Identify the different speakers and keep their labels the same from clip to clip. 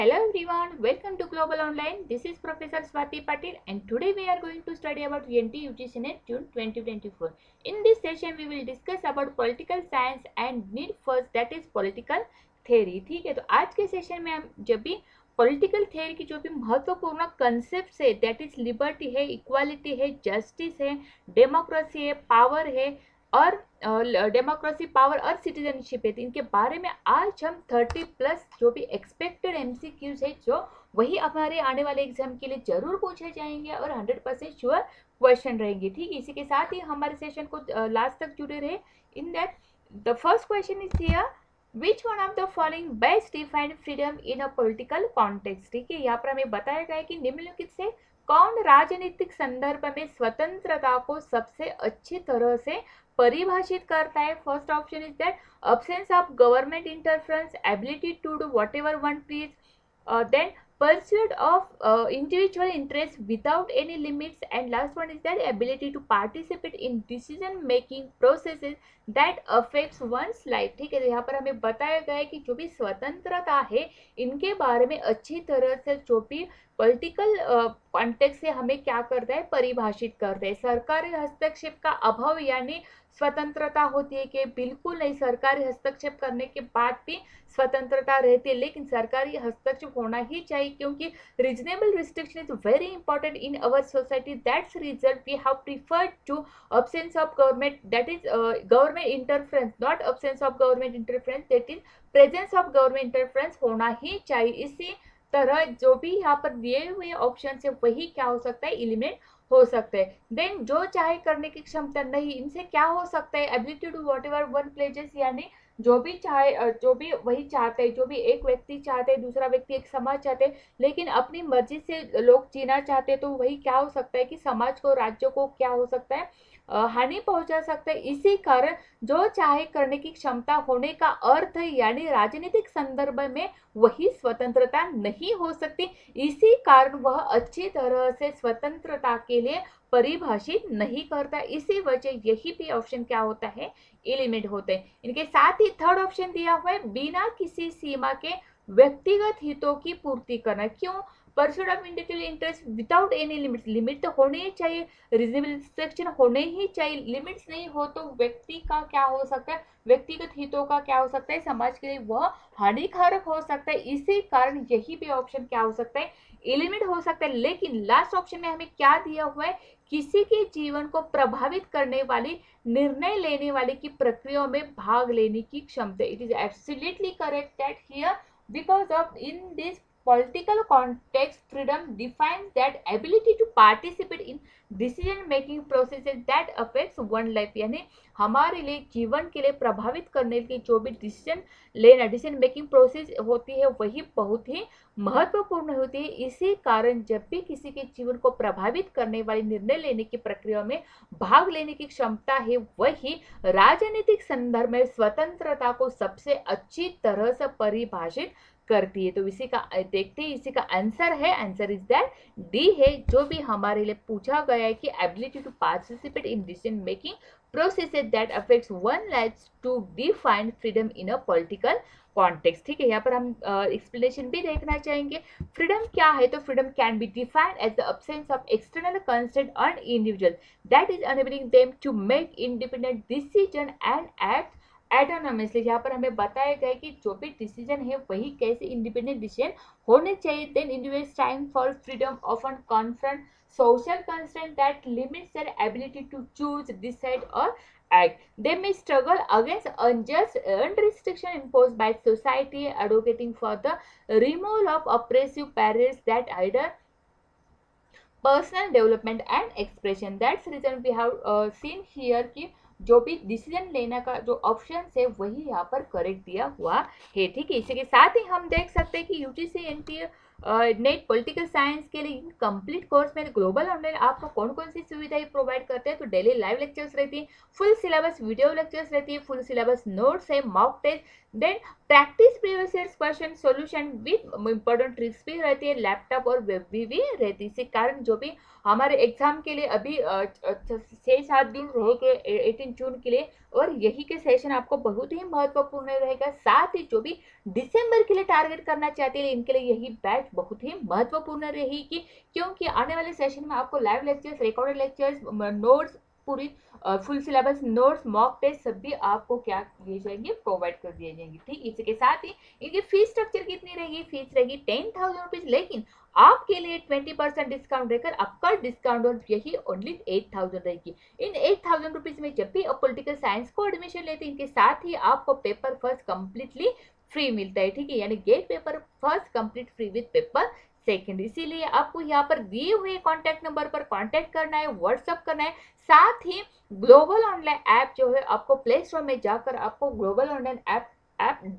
Speaker 1: Hello everyone, welcome to Global Online. This is Professor Swati Patil and today we are going to study about NT UGC NET June 2024. In this session we will discuss about political science and need first that is political theory. ठीक है, तो आज के session में हम जब भी political theory की जो भी महत्वपूर्ण कंसेप्ट है दैट इज लिबर्टी है, इक्वालिटी है, जस्टिस है, डेमोक्रेसी है, पावर है और डेमोक्रेसी पावर और सिटीजनशिप है, तो इनके बारे में आज हम 30+ जो भी एक्सपेक्टेड एमसीक्यूज है जो वही हमारे आने वाले एग्जाम के लिए जरूर पूछे जाएंगे और 100% श्योर क्वेश्चन रहेंगे। ठीक है, इसी के साथ ही हमारे सेशन को लास्ट तक जुड़े रहे। In that the first question is here, which one of the following best defined freedom in a political context. ठीक है, यहाँ पर हमें बताया गया है कि निम्नलिखित से कौन राजनीतिक संदर्भ में स्वतंत्रता को सबसे अच्छी तरह से परिभाषित करता है। First option is that absence of government interference, ability to do whatever one please, then pursuit of individual interests without any limits, and last one is that ability to participate in decision making processes that affects one's life। ठीक है, तो यहाँ पर हमें बताया गया है कि जो भी स्वतंत्रता है इनके बारे में अच्छी तरह से जो भी पॉलिटिकल कॉन्टेक्स्ट से हमें क्या करता है, परिभाषित करता है। सरकारी हस्तक्षेप का अभाव यानी स्वतंत्रता होती है कि बिल्कुल नहीं, सरकारी हस्तक्षेप करने के बाद भी स्वतंत्रता रहती है, लेकिन सरकारी हस्तक्षेप होना ही चाहिए क्योंकि reasonable restriction is very important in our society. That's reason we have preferred to absence of government, that is government interference, not absence of government interference, that is presence of government interference होना ही चाहिए। इसी तरह जो भी यहाँ पर दिए हुए ऑप्शन है वही क्या हो सकता है, एलिमिनेट हो सकता है। देन जो चाहे करने की क्षमता नहीं, इनसे क्या हो सकता है, ability to whatever one pledges, यानी जो भी चाहे जो भी वही चाहते हैं, जो भी एक व्यक्ति चाहते हैं, दूसरा व्यक्ति एक समाज चाहते हैं, लेकिन अपनी मर्जी से लोग जीना चाहते हैं, तो वही क्या हो सकता है कि समाज को, राज्य को क्या हो सकता है, हानि पहुंचा सकता है। इसी कारण जो चाहे करने की क्षमता होने का अर्थ यानी राजनीतिक संदर्भ में वही स्वतंत्रता नहीं हो सकती। इसी कारण वह अच्छी तरह से स्वतंत्रता के लिए परिभाषित नहीं करता। इसी वजह यही भी ऑप्शन क्या होता है, एलिमेंट होते हैं। इनके साथ ही थर्ड ऑप्शन दिया हुआ है, बिना किसी सीमा के व्यक्तिगत हितों की पूर्ति करना। क्यों, pursuit of individual interest without any limits, limit तो होनी ही चाहिए, रीजनेबल रिस्ट्रिक्शन होने ही चाहिए। लिमिट्स नहीं हो तो व्यक्ति का क्या हो सकता है, व्यक्तिगत हितों का क्या हो सकता है, समाज के लिए वह हानिकारक हो सकता है। इसी कारण यही भी ऑप्शन क्या हो सकता है, एलिमिनेट हो सकता है। लेकिन लास्ट ऑप्शन में हमें क्या दिया हुआ है, किसी के जीवन को प्रभावित करने वाली, निर्णय लेने वाले की प्रक्रिया में भाग लेने की क्षमता। It is absolutely correct that here because of in this political context freedom defines that ability to participate in decision making processes that affects one life, यानी हमारे लिए जीवन के लिए प्रभावित करने के जो भी डिसीजन लेना, डिसीजन मेकिंग प्रोसेस होती है वही बहुत ही महत्वपूर्ण होती है। इसी कारण जब भी किसी के जीवन को प्रभावित करने वाली निर्णय लेने की प्रक्रिया में भाग लेने की क्षमता है वही राजनीतिक संदर्भ में स्वतंत्रता को सबसे अच्छी तरह से परिभाषित करती है। तो इसी का देखते हैं, इसी का आंसर है, आंसर इज दैट डी है, जो भी हमारे लिए पूछा गया है कि ability to participate in decision making processes that affects one life to define freedom in a political context. ठीक है, यहाँ पर हम एक्सप्लेनेशन भी देखना चाहेंगे। फ्रीडम क्या है, तो freedom can be defined as the absence of external constraint on individual that is enabling them to make independent decision and act autonomously. यहाँ पर हमें बताया गया कि जो भी डिसीजन है वही कैसे इंडिपेंडेंट डिसीजन होने चाहिए। Then individuals time for freedom often confront social constraint that limits their ability to choose, decide or act. They may struggle against unjust restriction imposed by society, advocating for the removal of oppressive barriers that hinder personal development and expression. That's reason we have seen here कि जो भी decision लेने का जो option है वही यहाँ पर करेक्ट दिया हुआ है। ठीक है, इसी के साथ ही हम देख सकते हैं कि UGC NTA net political science के लिए कंप्लीट कोर्स में ग्लोबल ऑनलाइन आपको कौन कौन सी सुविधाएं प्रोवाइड करते हैं। तो डेली लाइव लेक्चर्स रहती है, फुल सिलेबस वीडियो लेक्चर्स रहती है, फुल सिलेबस नोट्स है, mock test, then practice previous year question solution with important tricks भी रहती है, लैपटॉप और वेब भी रहती है। इसी कारण जो भी हमारे एग्जाम के लिए अभी 6-7 दिन रहेंगे 18 जून के लिए, और यही के सेशन आपको बहुत ही महत्वपूर्ण रहेगा। साथ ही जो भी दिसंबर के लिए टारगेट करना चाहते हैं इनके लिए यही बैच बहुत ही महत्वपूर्ण रहेगी, क्योंकि आने वाले सेशन में आपको live lectures, recorded lectures, notes, पूरी full syllabus notes, mock test सब भी आपको क्या दिए जाएंगे, प्रोवाइड कर दिए जाएंगे। ठीक, इसके साथ ही इनकी फीस स्ट्रक्चर कितनी रहेगी, फीस रहेगी 10,000 रुपीज, लेकिन आपके लिए 20% डिस्काउंट रहकर आपका डिस्काउंट यही ओनली 8,000 रहेगी। इन 8,000 रुपीज में जब भी आप पॉलिटिकल साइंस को एडमिशन लेते हैं, इनके साथ ही आपको पेपर फर्स्ट कंप्लीटली फ्री मिलता है। ठीक है, यानी get paper first complete free with paper second. इसीलिए आपको यहाँ पर दिए हुए कॉन्टैक्ट नंबर पर कॉन्टैक्ट करना है, व्हाट्सअप करना है। साथ ही ग्लोबल ऑनलाइन ऐप जो है आपको प्ले स्टोर में जाकर आपको ग्लोबल ऑनलाइन ऐप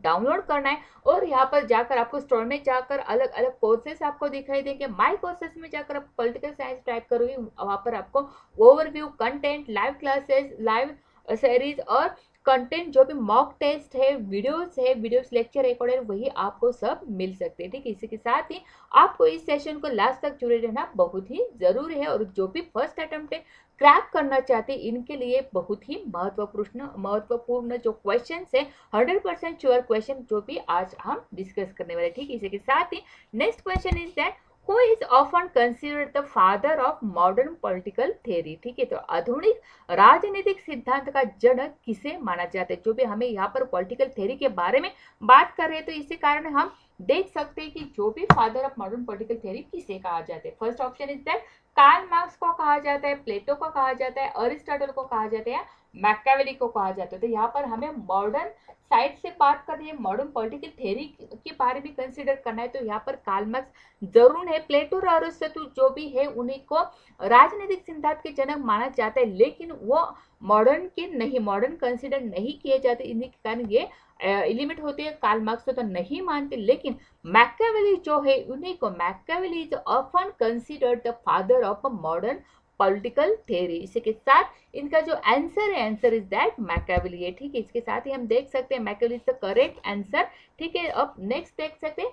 Speaker 1: डाउनलोड करना है, और यहाँ पर जाकर आपको स्टोर में जाकर अलग अलग कोर्सेस आपको दिखाई देंगे। माई कोर्सेस में जाकर आप पॉलिटिकल साइंस टाइप करोगे, वहाँ पर आपको overview, content, live classes, live series और कंटेंट जो भी मॉक टेस्ट है, वीडियोस लेक्चर रिकॉर्डेड, वही आपको सब मिल सकते हैं। ठीक है, इसी के साथ ही आपको इस सेशन को लास्ट तक जुड़े रहना बहुत ही जरूरी है, और जो भी फर्स्ट अटेम्प्ट क्रैक करना चाहते हैं इनके लिए बहुत ही महत्वपूर्ण जो क्वेश्चन है 100% श्योर क्वेश्चन जो भी आज हम डिस्कस करने वाले। ठीक है, इसी के साथ ही next question is that who is often considered the father of modern political theory। ठीक है, तो आधुनिक राजनीतिक सिद्धांत का जनक किसे माना जाता है। जो भी हमें यहाँ पर पॉलिटिकल थ्योरी के बारे में बात कर रहे हैं, तो इसी कारण हम देख सकते हैं कि जो भी father of modern political theory किसे कहा जाता है। First option is that Karl Marx को कहा जाता है, प्लेटो को कहा जाता है, अरिस्टोटल को कहा जाता है, मैकियावेली को कहा जाता है। तो यहाँ पर हमें मॉडर्न साइड से बात करनी है, मॉडर्न पॉलिटिकल थ्योरी के बारे में कंसिडर करना है, तो यहाँ पर कार्ल मार्क्स जरूर है। प्लेटो और अरिस्टोटल जो भी है उन्हीं को राजनीतिक सिद्धांत के जनक माना जाता है, लेकिन वो मॉडर्न के नहीं, मॉडर्न कंसिडर नहीं किए जाते, इन्हीं के कारण ये एलिमेंट होते हैं। कार्ल मार्क्स तो नहीं मानते, लेकिन मैकियावेली जो है उन्हीं को, Machiavelli is often considered the father of modern political theory. इसके साथ इनका जो आंसर है, आंसर इज दैट मैकियावेली है। ठीक है, इसके साथ ही हम देख सकते हैं Machiavelli is the correct answer. ठीक है, अब नेक्स्ट देख सकते हैं,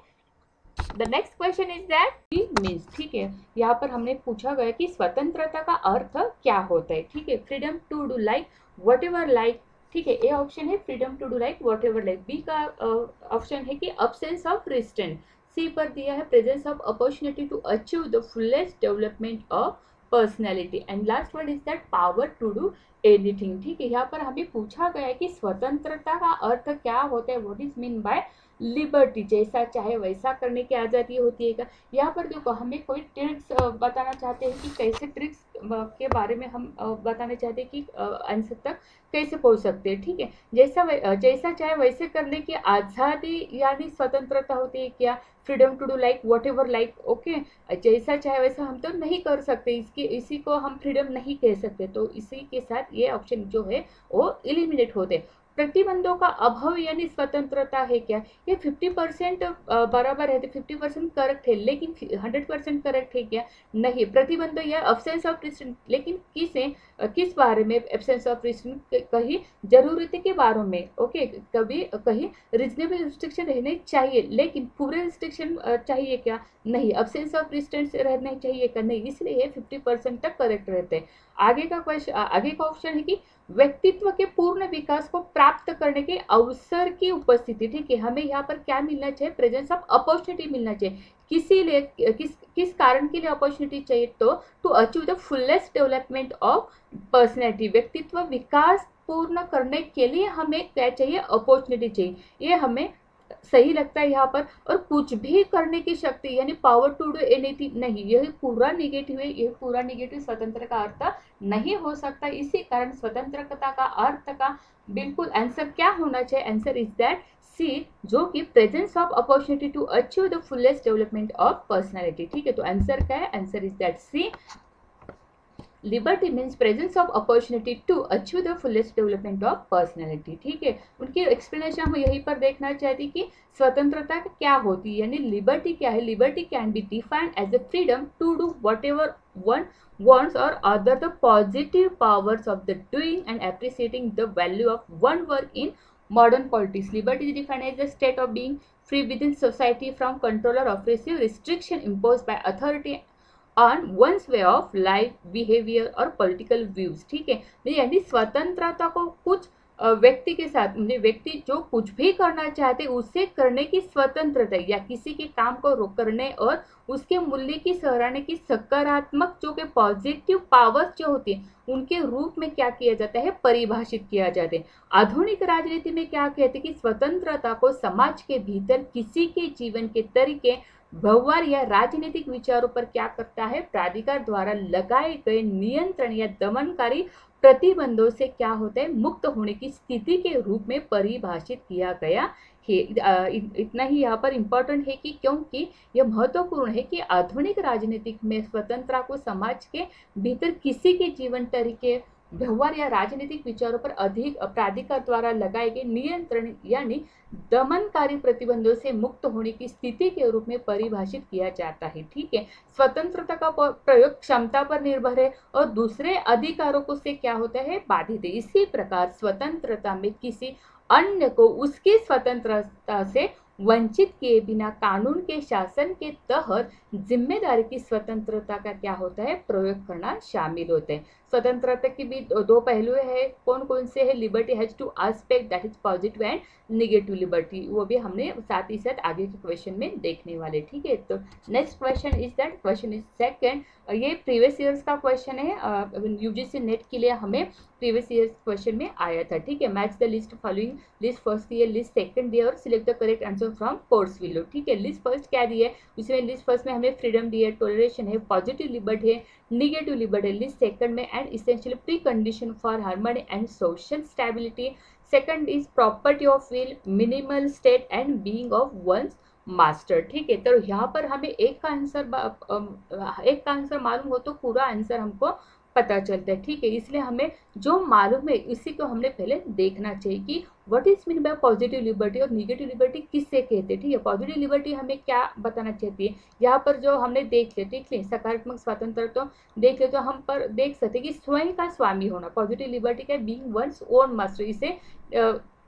Speaker 1: the next question is that means. ठीक है, यहाँ पर हमने पूछा गया कि स्वतंत्रता का अर्थ क्या होता है। ठीक है, freedom to do like whatever like. ठीक है, ए ऑप्शन है freedom to do like whatever like, B का ऑप्शन है कि अब्सेंस ऑफ रिस्ट्रेंट, सी पर दिया है presence of opportunity to achieve the fullest development of personality, and last word is that power to do anything. ठीक है, यहाँ पर हमें पूछा गया है कि स्वतंत्रता का अर्थ क्या होता है, what is mean by liberty, जैसा चाहे वैसा करने की आज़ादी होती है क्या। यहाँ पर देखो हमें कोई ट्रिक्स बताना चाहते हैं कि कैसे ट्रिक्स के बारे में हम बताना चाहते हैं कि आंसर तक कैसे पहुँच सकते हैं। ठीक है, जैसा चाहे वैसे करने की आज़ादी यानी स्वतंत्रता होती है क्या, freedom to do like whatever like. Okay, जैसा चाहे वैसा हम तो नहीं कर सकते, इसी को हम फ्रीडम नहीं कह सकते, तो इसी के साथ ये ऑप्शन जो है वो एलिमिनेट होते। प्रतिबंधों का अभाव यानी स्वतंत्रता है क्या, ये 50% बराबर है, तो 50% करेक्ट है, लेकिन 100% करेक्ट है क्या, नहीं। प्रतिबंध या एब्सेंस ऑफ रिस्ट्रिक्शन, लेकिन किस बारे में एब्सेंस ऑफ रिस्ट्रिक्शन, कहीं जरूरत के बारे में। ओके, कभी कहीं रिजनेबल रिस्ट्रिक्शन रहने चाहिए, लेकिन पूरे रिस्ट्रिक्शन चाहिए क्या, नहीं। एब्सेंस ऑफ रिस्ट्रिक्शन रहने चाहिए क्या, नहीं, इसलिए 50% तक करेक्ट रहते हैं। आगे का ऑप्शन है कि व्यक्तित्व के पूर्ण विकास को प्राप्त करने के अवसर की उपस्थिति। ठीक है, हमें यहाँ पर क्या मिलना चाहिए, प्रेजेंस ऑफ अपॉर्चुनिटी मिलना चाहिए। किस कारण के लिए अपॉर्चुनिटी चाहिए, तो to achieve the fullest development of personality, व्यक्तित्व विकास पूर्ण करने के लिए हमें क्या चाहिए, अपॉर्चुनिटी चाहिए। ये हमें सही लगता है यहाँ पर। और कुछ भी करने की शक्ति यानी पावर टू डू एनीथिंग, नहीं, यह पूरा निगेटिव है, यह पूरा निगेटिव स्वतंत्र का अर्थ नहीं हो सकता। इसी कारण स्वतंत्रता का अर्थ का बिल्कुल आंसर क्या होना चाहिए, आंसर इज दैट सी, जो कि presence of opportunity to achieve the fullest development of personality. ठीक है, तो आंसर क्या है, answer is that C, liberty means presence of opportunity to achieve the fullest development of personality. ठीक है, उनकी एक्सप्लेनेशन हम यहीं पर देखना चाहती कि स्वतंत्रता क्या होती है, यानी लिबर्टी क्या है। Liberty can be defined as a freedom to do whatever one wants or other the positive powers of the doing and appreciating the value of one work in modern politics. Liberty is defined as the state of being free within society from control or oppressive restriction imposed by authority on one's way of life, behaviour और political views. ठीक है, यानी स्वतंत्रता को कुछ व्यक्ति के साथ, मतलब व्यक्ति जो कुछ भी करना चाहते उससे करने की स्वतंत्रता, या किसी के काम को करने और उसके मूल्य की सराहना की सकारात्मक जो के पॉजिटिव पावर्स जो होती है उनके रूप में क्या किया जाता है, परिभाषित किया जाता है। आधुनिक राजनीति में क्या कहते हैं कि स्वतंत्रता को समाज के भीतर किसी के जीवन के तरीके, व्यवहार या राजनीतिक विचारों पर क्या करता है, प्राधिकार द्वारा लगाए गए नियंत्रण या दमनकारी प्रतिबंधों से क्या होता है, मुक्त होने की स्थिति के रूप में परिभाषित किया गया है। इतना ही यहाँ पर इम्पोर्टेंट है कि क्योंकि यह महत्वपूर्ण है कि आधुनिक राजनीतिक में स्वतंत्रता को समाज के भीतर किसी के जीवन तरीके, व्यवहार या राजनीतिक विचारों पर अधिक प्राधिकार द्वारा लगाए गए नियंत्रण यानी दमनकारी प्रतिबंधों से मुक्त होने की स्थिति के रूप में परिभाषित किया जाता है। ठीक है, स्वतंत्रता का प्रयोग क्षमता पर निर्भर है और दूसरे अधिकारों को से क्या होता है, बाधित है। इसी प्रकार स्वतंत्रता में किसी अन्य को उसकी स्वतंत्रता से वंचित किए बिना कानून के शासन के तहत जिम्मेदारी की स्वतंत्रता का क्या होता है, प्रयोग करना शामिल होते हैं। स्वतंत्रता की भी दो पहलू है, कौन कौन से है, liberty has to aspect, that is positive and negative liberty, वो भी हमने साथ ही साथ आगे के क्वेश्चन में देखने वाले। ठीक है, तो next question is that, question is second, ये प्रीवियस ईयर्स का क्वेश्चन है, यूजीसी नेट के लिए हमें प्रीवियस ईयर्स क्वेश्चन में आया था। ठीक है, match the list following, list first year, list second year और select the correct answer from course below. ठीक है, लिस्ट फर्स्ट क्या दी है, इसमें लिस्ट फर्स्ट में हमें फ्रीडम दी है, टॉलरेशन है, पॉजिटिव लिबर्टी है, निगेटिव लिबर्टी है। लिस्ट सेकंड में and essential precondition for harmony and social stability, second is property of will, minimal state and being of one's master. ठीक है, तो यहाँ पर हमें एक का आंसर मालूम हो तो पूरा आंसर हमको पता चलता है। ठीक है, इसलिए हमें जो मालूम है इसी को हमने पहले देखना चाहिए कि what is mean by positive liberty और निगेटिव लिबर्टी किससे कहते हैं। ठीक है, पॉजिटिव लिबर्टी हमें क्या बताना चाहती है, यहाँ पर जो हमने देख लिया, ठीक है, सकारात्मक स्वतंत्रता तो देख ले, तो हम पर देख सकते हैं कि स्वयं का स्वामी होना, पॉजिटिव लिबर्टी का बीइंग वंस ओन मास्टर, इसे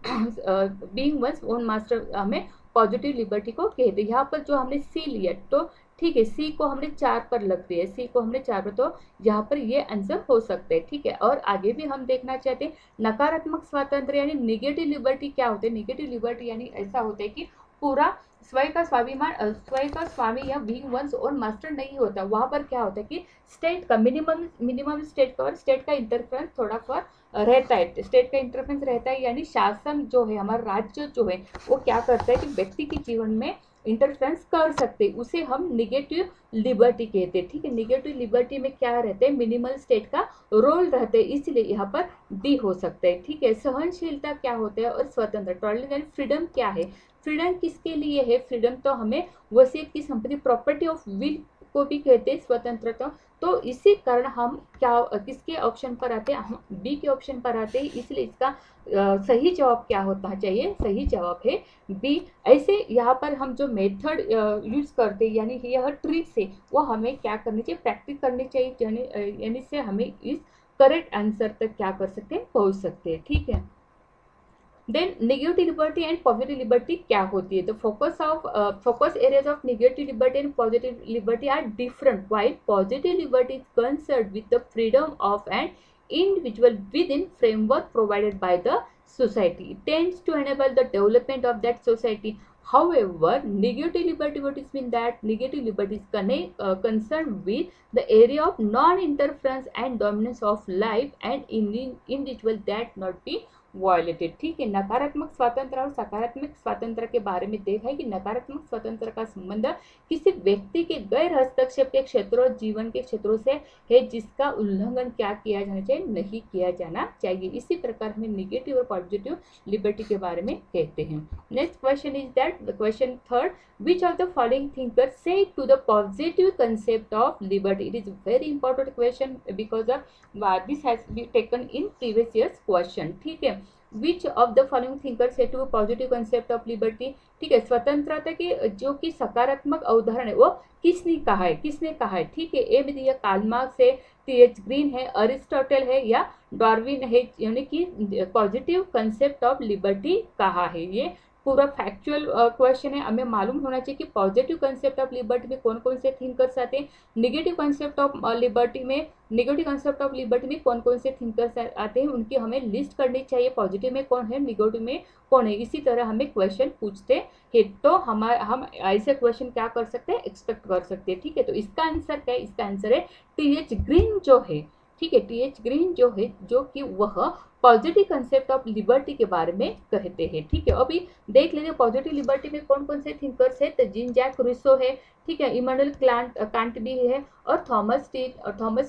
Speaker 1: बीइंग वंस ओन मास्टर हमें पॉजिटिव लिबर्टी को कहते हैं। यहाँ पर जो हमने सी लिया, तो ठीक है, सी को हमने 4 पर लग दिया, सी को हमने 4 पर, तो यहाँ पर ये आंसर हो सकता है। ठीक है, और आगे भी हम देखना चाहते हैं नकारात्मक स्वातंत्र यानी निगेटिव लिबर्टी क्या होते हैं। निगेटिव लिबर्टी यानी ऐसा होता है कि पूरा स्वयं का स्वाभिमान, स्वयं का स्वामी या बीइंग वंस ओन मास्टर नहीं होता। वहां पर क्या होता है कि स्टेट का मिनिमम स्टेट का और स्टेट का इंटरफेरेंस थोड़ा सा रहता है, स्टेट का इंटरफेरेंस रहता है, यानी शासन जो है, हमारा राज्य जो है वो क्या करता है कि व्यक्ति के जीवन में इंटरफेरेंस कर सकते, उसे हम निगेटिव लिबर्टी कहते हैं। ठीक है, निगेटिव लिबर्टी में क्या रहते हैं, मिनिमल स्टेट का रोल रहते हैं, इसलिए यहाँ पर डी हो सकता है। ठीक है, सहनशीलता क्या होता है और स्वतंत्र, टॉलरेंस एंड फ्रीडम क्या है, फ्रीडम किसके लिए है, फ्रीडम तो हमें वसीयत की संपत्ति, प्रॉपर्टी ऑफ विल को भी कहते हैं स्वतंत्रता। तो इसी कारण हम क्या किसके ऑप्शन पर आते हैं, हम बी के ऑप्शन पर आते हैं, इसलिए इसका सही जवाब क्या होना चाहिए, सही जवाब है बी। ऐसे यहाँ पर हम जो मेथड यूज करते हैं यानी यह ट्रिक्स है वो हमें क्या करनी चाहिए, प्रैक्टिस करनी चाहिए, यानी से हमें इस करेक्ट आंसर तक क्या कर सकते हैं, पहुंच सकते हैं। ठीक है, then negative liberty and positive liberty क्या होती है, तो focus areas of negative liberty and positive liberty are different, while positive liberty is concerned with the freedom of an individual within framework provided by the society. It tends to enable the development of that society. However, negative liberty, what is mean that negative liberty is concerned with the area of non-interference and dominance of life and individual that not be violated. ठीक है, नकारात्मक स्वातंत्र और सकारात्मक स्वातंत्र के बारे में देखा है कि नकारात्मक स्वतंत्र का संबंध किसी व्यक्ति के गैर हस्तक्षेप के क्षेत्रों, जीवन के क्षेत्रों से है जिसका उल्लंघन क्या किया जाना चाहिए, नहीं किया जाना चाहिए। इसी प्रकार हमें निगेटिव और पॉजिटिव लिबर्टी के बारे में कहते हैं। Next question is that, question third, which of the following thinkers say to the positive concept of liberty? It is a very important question because of this has been taken in previous years question. ठीक है, which of the following thinkers say to a positive concept of liberty? ठीक है। स्वतंत्रता की जो कि सकारात्मक अवधारणा है वो किसने कहा है, ठीक है। ए में दिया कार्ल मार्क्स है, टीएच ग्रीन है, अरिस्टोटल है या डार्विन है, यानी कि पॉजिटिव कंसेप्ट ऑफ लिबर्टी कहा है। ये पूरा फैक्चुअल क्वेश्चन है। हमें मालूम होना चाहिए कि पॉजिटिव कंसेप्ट ऑफ लिबर्टी में कौन कौन से थिंकर्स आते हैं, नेगेटिव कंसेप्ट ऑफ लिबर्टी में कौन कौन से थिंकर्स आते हैं, उनकी हमें लिस्ट करनी चाहिए। पॉजिटिव में कौन है, नेगेटिव में कौन है, इसी तरह हमें क्वेश्चन पूछते हैं। तो हम ऐसे क्वेश्चन क्या कर सकते हैं, एक्सपेक्ट कर सकते हैं, ठीक है। तो इसका आंसर क्या है, इसका आंसर है टीएच ग्रीन जो है, ठीक है। टीएच ग्रीन जो है, जो कि वह पॉजिटिव कंसेप्ट ऑफ लिबर्टी के बारे में कहते हैं, ठीक है। अभी देख लीजिए पॉजिटिव लिबर्टी में कौन कौन से थिंकर्स है, तो जीन जैक रूसो है, ठीक है, इमैनुअल कांट भी है, और थॉमस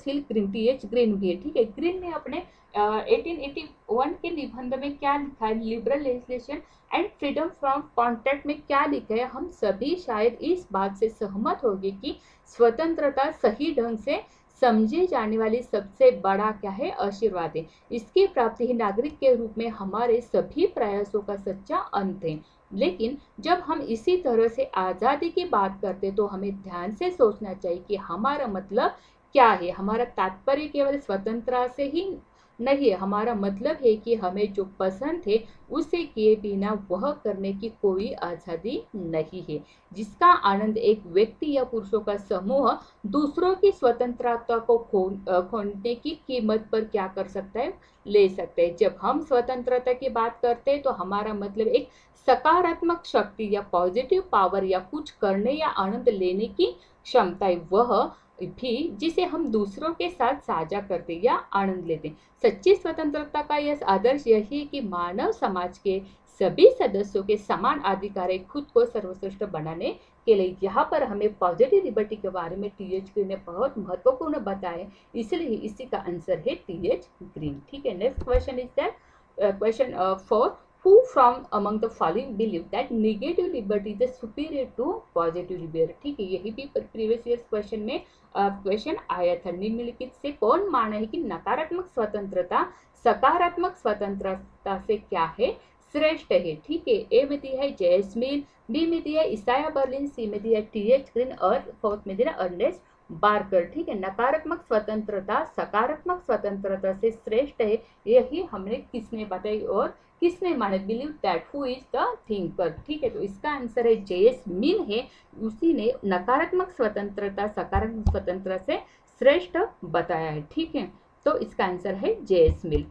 Speaker 1: हिल ग्रीन, टीएच ग्रीन भी है, ठीक है। ग्रीन ने अपने 1881 के निबंध में क्या लिखा है, liberal legislation and freedom from contract में क्या लिखा है, हम सभी शायद इस बात से सहमत होंगे कि स्वतंत्रता सही ढंग से समझे जाने वाली सबसे बड़ा क्या है, आशीर्वाद है। इसकी प्राप्ति ही नागरिक के रूप में हमारे सभी प्रयासों का सच्चा अंत है। लेकिन जब हम इसी तरह से आज़ादी की बात करते तो हमें ध्यान से सोचना चाहिए कि हमारा मतलब क्या है। हमारा तात्पर्य केवल स्वतंत्रता से ही नहीं है, हमारा मतलब है कि हमें जो पसंद है उसे किए बिना वह करने की कोई आज़ादी नहीं है, जिसका आनंद एक व्यक्ति या पुरुषों का समूह दूसरों की स्वतंत्रता को खोने की कीमत पर क्या कर सकता है, ले सकते हैं। जब हम स्वतंत्रता की बात करते हैं तो हमारा मतलब एक सकारात्मक शक्ति या पॉजिटिव पावर या कुछ करने या आनंद लेने की क्षमता है, वह भी जिसे हम दूसरों के साथ साझा करते या आनंद लेते हैं। सच्ची स्वतंत्रता का यह आदर्श यही है कि मानव समाज के सभी सदस्यों के समान अधिकार है खुद को सर्वश्रेष्ठ बनाने के लिए। यहाँ पर हमें पॉजिटिव लिबर्टी के बारे में टीएच ग्रीन ने बहुत महत्वपूर्ण बताया, इसलिए इसी का आंसर है टीएच ग्रीन, ठीक है। Next question is that question 4, who from among the following believe that negative liberty is superior to positive liberty, ठीक है। यही भी प्रीवियस ईयर क्वेश्चन में क्वेश्चन आया था। निम्नलिखित से कौन माना है कि नकारात्मक स्वतंत्रता सकारात्मक स्वतंत्रता से क्या है, श्रेष्ठ है, ठीक है। ए में दिया है जेएस मिल, बी में दिया है इसाया बर्लिन, सी में दिया है टीएच ग्रीन और फोर्थ में दिया है अर्नेस्ट बार्कर, ठीक है। नकारात्मक स्वतंत्रता सकारात्मक स्वतंत्रता से श्रेष्ठ है, यही हमने किसने बताई और किसने माने, believe that, who is the thinker, ठीक है। तो इसका आंसर है जेएस मिल है, उसी ने नकारात्मक स्वतंत्रता सकारात्मक स्वतंत्रता से श्रेष्ठ बताया है, ठीक है। तो इसका आंसर है जेएस मिल।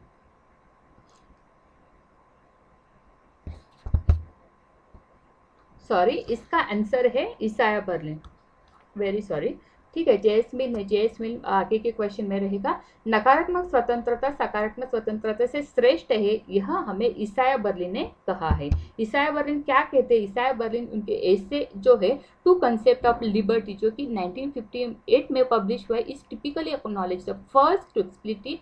Speaker 1: सॉरी, इसका आंसर है इसाया बर्लिन, वेरी सॉरी, ठीक है। जेएस मिल आगे के क्वेश्चन में रहेगा। नकारात्मक स्वतंत्रता सकारात्मक स्वतंत्रता से श्रेष्ठ है, यह हमें इसाया बर्लिन ने कहा है। इसाया बर्लिन क्या कहते हैं, इसाया बर्लिन उनके ऐसे जो है टू कंसेप्ट ऑफ लिबर्टी जो कि 1958 में पब्लिश हुआ है, is typically acknowledge the first to explicitly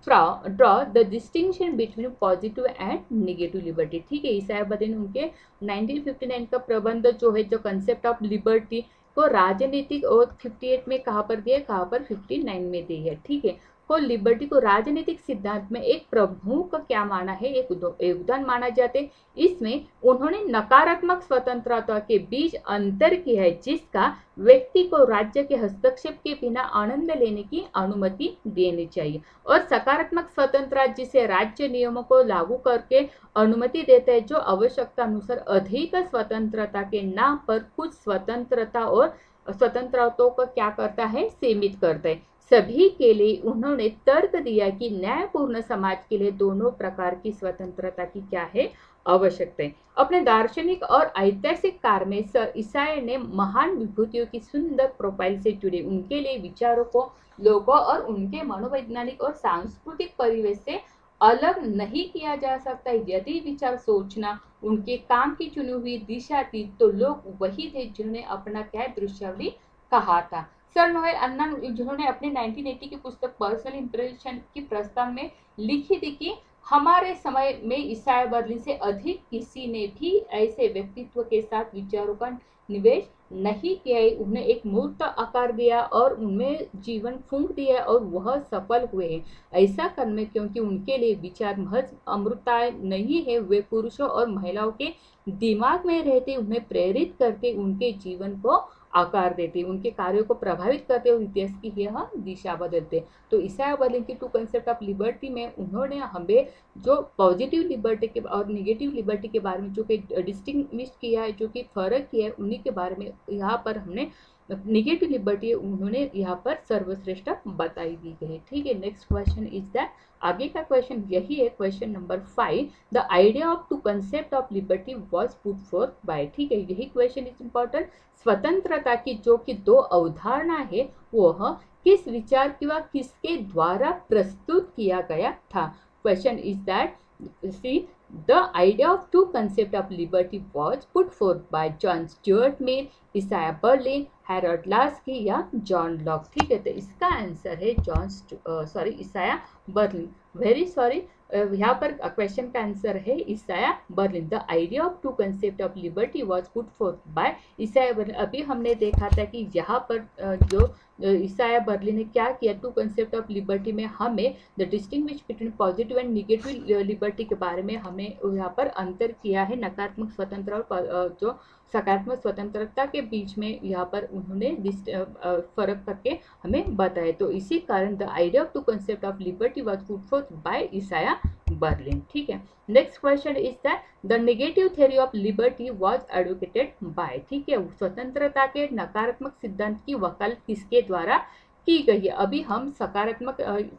Speaker 1: draw the distinction between positive and negative liberty, ठीक है। इसाया बर्लिन उनके 1959 का प्रबंध जो है, जो कंसेप्ट ऑफ लिबर्टी को राजनीतिक, और 58 में कहाँ पर दिया, कहाँ पर 59 में दी है, ठीक है। को लिबर्टी को राजनीतिक सिद्धांत में एक प्रमुख क्या माना है, एक योगदान माना जाते। इसमें उन्होंने नकारात्मक स्वतंत्रता के बीच अंतर किया है, जिसका व्यक्ति को राज्य के हस्तक्षेप के बिना आनंद लेने की अनुमति देनी चाहिए, और सकारात्मक स्वतंत्रता जिसे राज्य नियमों को लागू करके अनुमति देता है, जो आवश्यकता अनुसार अधिक स्वतंत्रता के नाम पर कुछ स्वतंत्रता और स्वतंत्रताओं को क्या करता है, सीमित करता है। सभी के लिए उन्होंने तर्क दिया कि न्यायपूर्ण समाज के लिए दोनों प्रकार की स्वतंत्रता की क्या है, आवश्यकता है। अपने दार्शनिक और ऐतिहासिक कार्य में सर इसाया ने महान विभूतियों की सुंदर प्रोफाइल से जुड़े उनके लिए विचारों को लोगों और उनके मनोवैज्ञानिक और सांस्कृतिक परिवेश से अलग नहीं किया जा सकता। यदि विचार सोचना उनके काम की चुनी हुई दिशा थी, तो लोग वही थे जिन्होंने अपना क्या दृश्यावली कहा था। सर नोएल अन्ना, जिन्होंने अपने 1980 की पुस्तक पर्सनल इंप्रेशन की प्रस्ताव में लिखी थी कि हमारे समय में इसाया बर्लिन से अधिक किसी ने भी ऐसे व्यक्तित्व के साथ विचारों का निवेश नहीं किया है, उन्हें एक मूर्त आकार दिया और उनमें जीवन फूंक दिया और वह सफल हुए हैं। ऐसा करने क्योंकि उनके लिए विचार महज अमृताय नहीं है, वे पुरुषों और महिलाओं के दिमाग में रहते, उन्हें प्रेरित करते, उनके जीवन को आकार देते, उनके कार्यों को प्रभावित करते और इतिहास की यह दिशा बदलते। तो ईसाया बर्लिन की टू कंसेप्ट ऑफ लिबर्टी में उन्होंने हमें जो पॉजिटिव लिबर्टी के और नेगेटिव लिबर्टी के बारे में जो कि डिस्टिंग्विश किया है, जो कि फर्क किया है, उन्हीं के बारे में यहाँ पर हमने नेगेटिव लिबर्टी उन्होंने यहाँ पर सर्वश्रेष्ठ बताई दी गई। ठीक है, नेक्स्ट क्वेश्चन इज दैट, आगे का क्वेश्चन यही है, question number 5, the idea of two concept of liberty was put forth by. ठीक है, यही क्वेश्चन इज इंपॉर्टेंट। स्वतंत्रता की जो कि दो अवधारणा है वह किस विचार किंवा किसके द्वारा प्रस्तुत किया गया था। Question is that, C the idea of two concept of liberty was put forth by John Stuart Mill, Isaiah Berlin, Harold Laski या जॉन लॉक। ठीक है, तो इसका आंसर है ईसाया बर्लिन। वेरी सॉरी, यहाँ पर क्वेश्चन का आंसर है Isaiah Berlin. The idea of two concept of liberty was put forth by Isaiah Berlin. अभी हमने देखा था कि यहाँ पर जो ईसाया बर्लिन ने क्या किया, टू कंसेप्ट ऑफ लिबर्टी में हमें the distinguish between positive and negative liberty के बारे में हमें यहाँ पर अंतर किया है, नकारात्मक स्वतंत्रता और जो सकारात्मक स्वतंत्रता के बीच में यहाँ पर उन्होंने फर्क करके हमें बताया। तो इसी कारण the idea of two concept of liberty was put forth by Isaiah Berlin. ठीक है, next question is that the negative theory of liberty was advocated by. ठीक है, स्वतंत्रता के नकारात्मक सिद्धांत की वकालत किसके द्वारा की गई है। अभी हम सकारात्मक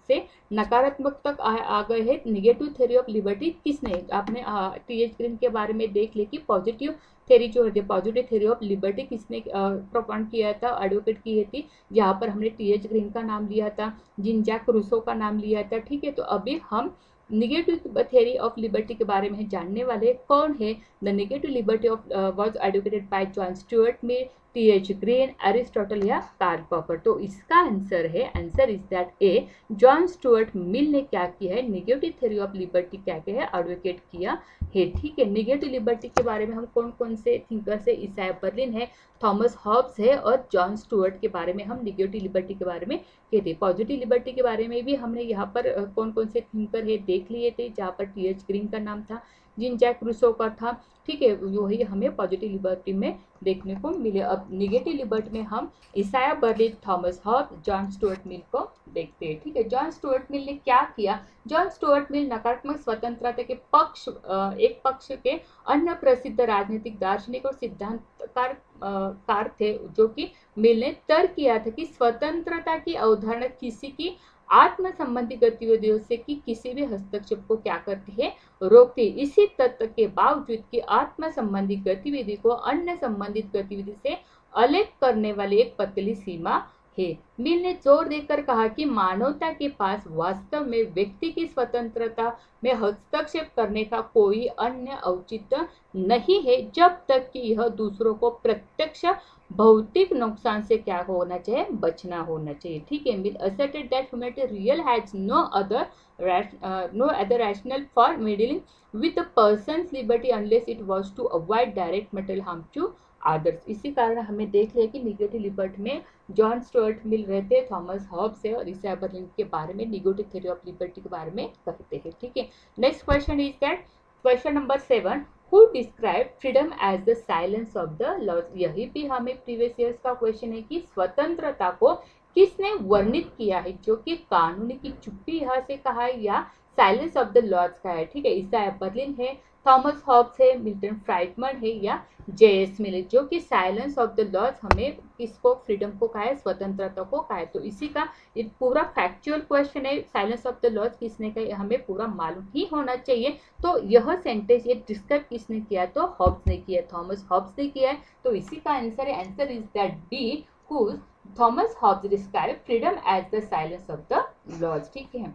Speaker 1: से नकारात्मक तक आ गए हैं। नेगेटिव थ्योरी ऑफ लिबर्टी किसने, आपने टी.एच. ग्रीन के बारे में देख लिया कि पॉजिटिव थ्योरी जो है, पॉजिटिव थ्योरी ऑफ लिबर्टी किसने प्रोपागेंड किया था, एडवोकेट की थी। यहाँ पर हमने टी.एच. ग्रीन का नाम लिया था, जीन जैक रूसो का नाम लिया था। ठीक है, तो अभी हम नेगेटिव थ्योरी ऑफ लिबर्टी के बारे में जानने वाले कौन है। The negative liberty of was advocated bye John Stuart mill, TH. Green, Aristotle या कार्ल पॉपर। तो इसका आंसर है, answer is that A, John Stuart मिल ने क्या किया है, नेगेटिव थ्योरी ऑफ लिबर्टी क्या किया है, एडवोकेट किया है। ठीक है, नेगेटिव लिबर्टी के बारे में हम कौन कौन से थिंकर से, ईसाया बर्लिन है, थॉमस हॉब्स है और जॉन स्टुअर्ट के बारे में हम नेगेटिव लिबर्टी के बारे में कहते। पॉजिटिव लिबर्टी के बारे में भी हमने यहाँ पर कौन कौन से थिंकर है देख लिए थे, जहाँ पर टी.एच. ग्रीन का नाम था, जीन जैक रूसो का था। ठीक है, वही हमें पॉजिटिव लिबर्टी में देखने को मिले। अब नेगेटिव लिबर्टी में हम Isaiah Berlin, Thomas Hobbes, John Stuart Mill को देखते हैं। ठीक है, जॉन स्टुअर्ट मिल ने क्या किया, जॉन स्टुअर्ट मिल नकारात्मक स्वतंत्रता के एक पक्ष के अन्य प्रसिद्ध राजनीतिक दार्शनिक और सिद्धांतकार थे, जो कि मिल ने तर्क किया था कि स्वतंत्रता की अवधारणा किसी की आत्म संबंधी गतिविधियों से कि किसी भी हस्तक्षेप को क्या करती है, रोकती है। इसी तथ्य के बावजूद कि आत्म संबंधी गतिविधि को अन्य संबंधित गतिविधि से अलग करने वाली एक पतली सीमा है। मिल ने जोर देकर कहा कि मानवता के पास वास्तव में व्यक्ति की स्वतंत्रता में हस्तक्षेप करने का कोई अन्य औचित्य नहीं है, जब तक कि यह दूसरों को प्रत्यक्ष भौतिक नुकसान से क्या होना चाहिए, बचना होना चाहिए। ठीक है, मिल asserted that humanity real has no other rationale for meddling with a person's liberty unless it was to avoid direct material harm to others। इसी कारण हमें देख लिया कि नेगेटिव लिबर्टी में जॉन स्टुअर्ट मिल रहते हैं, थॉमस हॉब्स है और ईसाया बर्लिन के बारे में नेगेटिव थ्योरी ऑफ लिबर्टी के बारे में कहते हैं। ठीक है, next question is that, question number 7, Who described freedom as the silence of the laws। यही भी हमें प्रीवियस ईयर्स का क्वेश्चन है कि स्वतंत्रता को किसने वर्णित किया है, जो कि कानून की चुप्पी यहाँ से कहा है या साइलेंस ऑफ द लॉज का है। ठीक है, ईसाया बर्लिन है, थॉमस हॉब्स है, मिल्टन फ्राइडमैन है या जे.एस. मिल, जो कि साइलेंस ऑफ द लॉज हमें किसको, फ्रीडम को कहा है, स्वतंत्रता को कहा है। तो इसी का एक पूरा फैक्चुअल क्वेश्चन है, साइलेंस ऑफ द लॉज किसने कहा, हमें पूरा मालूम ही होना चाहिए। तो यह सेंटेंस ये डिस्क्राइब किसने किया, तो हॉब्स ने किया, थॉमस हॉब्स ने किया है। तो इसी का आंसर है, answer is that B, whose Thomas Hobbes describe freedom as the silence of the laws. ठीक है,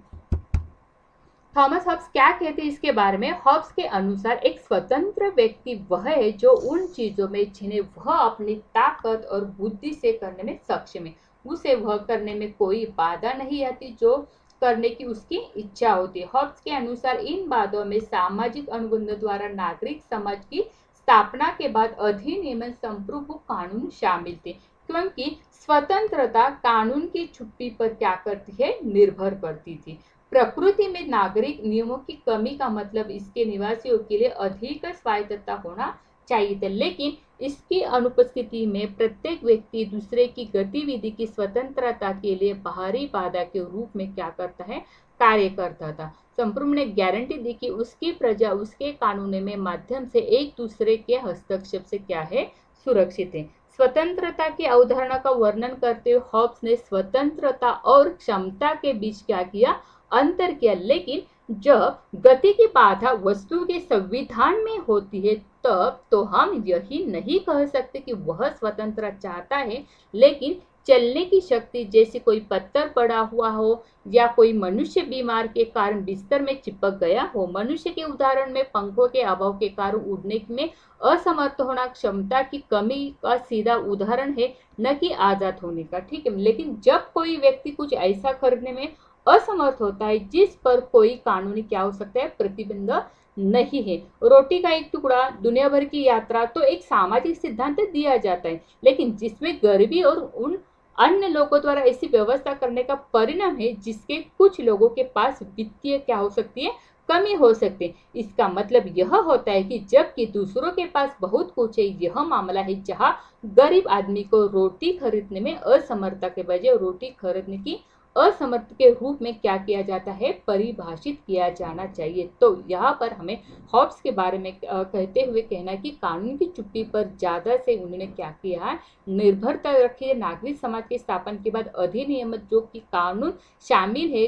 Speaker 1: थॉमस हॉब्स क्या कहते हैं इसके बारे में। हॉब्स के अनुसार एक स्वतंत्र व्यक्ति वह है जो उन चीजों में जिन्हें वह अपनी ताकत और बुद्धि से करने में सक्षम है, उसे वह करने में कोई बाधा नहीं आती जो करने की उसकी इच्छा होती है। हॉब्स के अनुसार इन बातों में सामाजिक अनुबंध द्वारा नागरिक समाज की स्थापना के बाद अधिनियम संप्रभु कानून शामिल थे, क्योंकि स्वतंत्रता कानून की छुट्टी पर क्या करती है, निर्भर करती थी। प्रकृति में नागरिक नियमों की कमी का मतलब इसके निवासियों के लिए अधिक स्वायत्तता होना चाहिए था, लेकिन इसकी अनुपस्थिति में प्रत्येक व्यक्ति दूसरे की गतिविधि की स्वतंत्रता के लिए बाहरी बाधा के रूप में क्या करता है, कार्य करता था। संप्रभु ने गारंटी दी कि उसकी प्रजा उसके कानून में माध्यम से एक दूसरे के हस्तक्षेप से क्या है, सुरक्षित है। स्वतंत्रता की अवधारणा का वर्णन करते हुए हॉब्स ने स्वतंत्रता और क्षमता के बीच क्या किया, अंतर किया। लेकिन जब गति की बाधा वस्तु के संविधान में होती है तब तो हम यही नहीं कह सकते कि वह स्वतंत्रता चाहता है, लेकिन चलने की शक्ति, जैसे कोई पत्थर पड़ा हुआ हो या कोई मनुष्य बीमार के कारण बिस्तर में चिपक गया हो। मनुष्य के उदाहरण में पंखों के अभाव के कारण उड़ने में असमर्थ होना क्षमता की कमी का सीधा उदाहरण है, न कि आजाद होने का। ठीक है, लेकिन जब कोई व्यक्ति कुछ ऐसा खरीदने में असमर्थ होता है जिस पर कोई कानूनी क्या हो सकता है, प्रतिबंध नहीं है। रोटी का एक टुकड़ा, दुनिया भर की यात्रा तो एक सामाजिक सिद्धांत दिया जाता है, लेकिन जिसमें गरीबी और उन अन्य लोगों द्वारा ऐसी व्यवस्था करने का परिणाम है जिसके कुछ लोगों के पास वित्तीय क्या हो सकती है, कमी हो सकती है। इसका मतलब यह होता है कि जबकि दूसरों के पास बहुत कुछ है, यह मामला है जहां गरीब आदमी को रोटी खरीदने में असमर्थता के बजाय रोटी खरीदने की असमर्थ के रूप में क्या किया जाता है, परिभाषित किया जाना चाहिए। तो यहाँ पर हमें हॉब्स के बारे में कहते हुए कहना है कि कानून की चुप्पी पर ज्यादा से उन्होंने क्या किया है, निर्भरता रखी है। नागरिक समाज के स्थापन के बाद अधिनियम जो कि कानून शामिल है,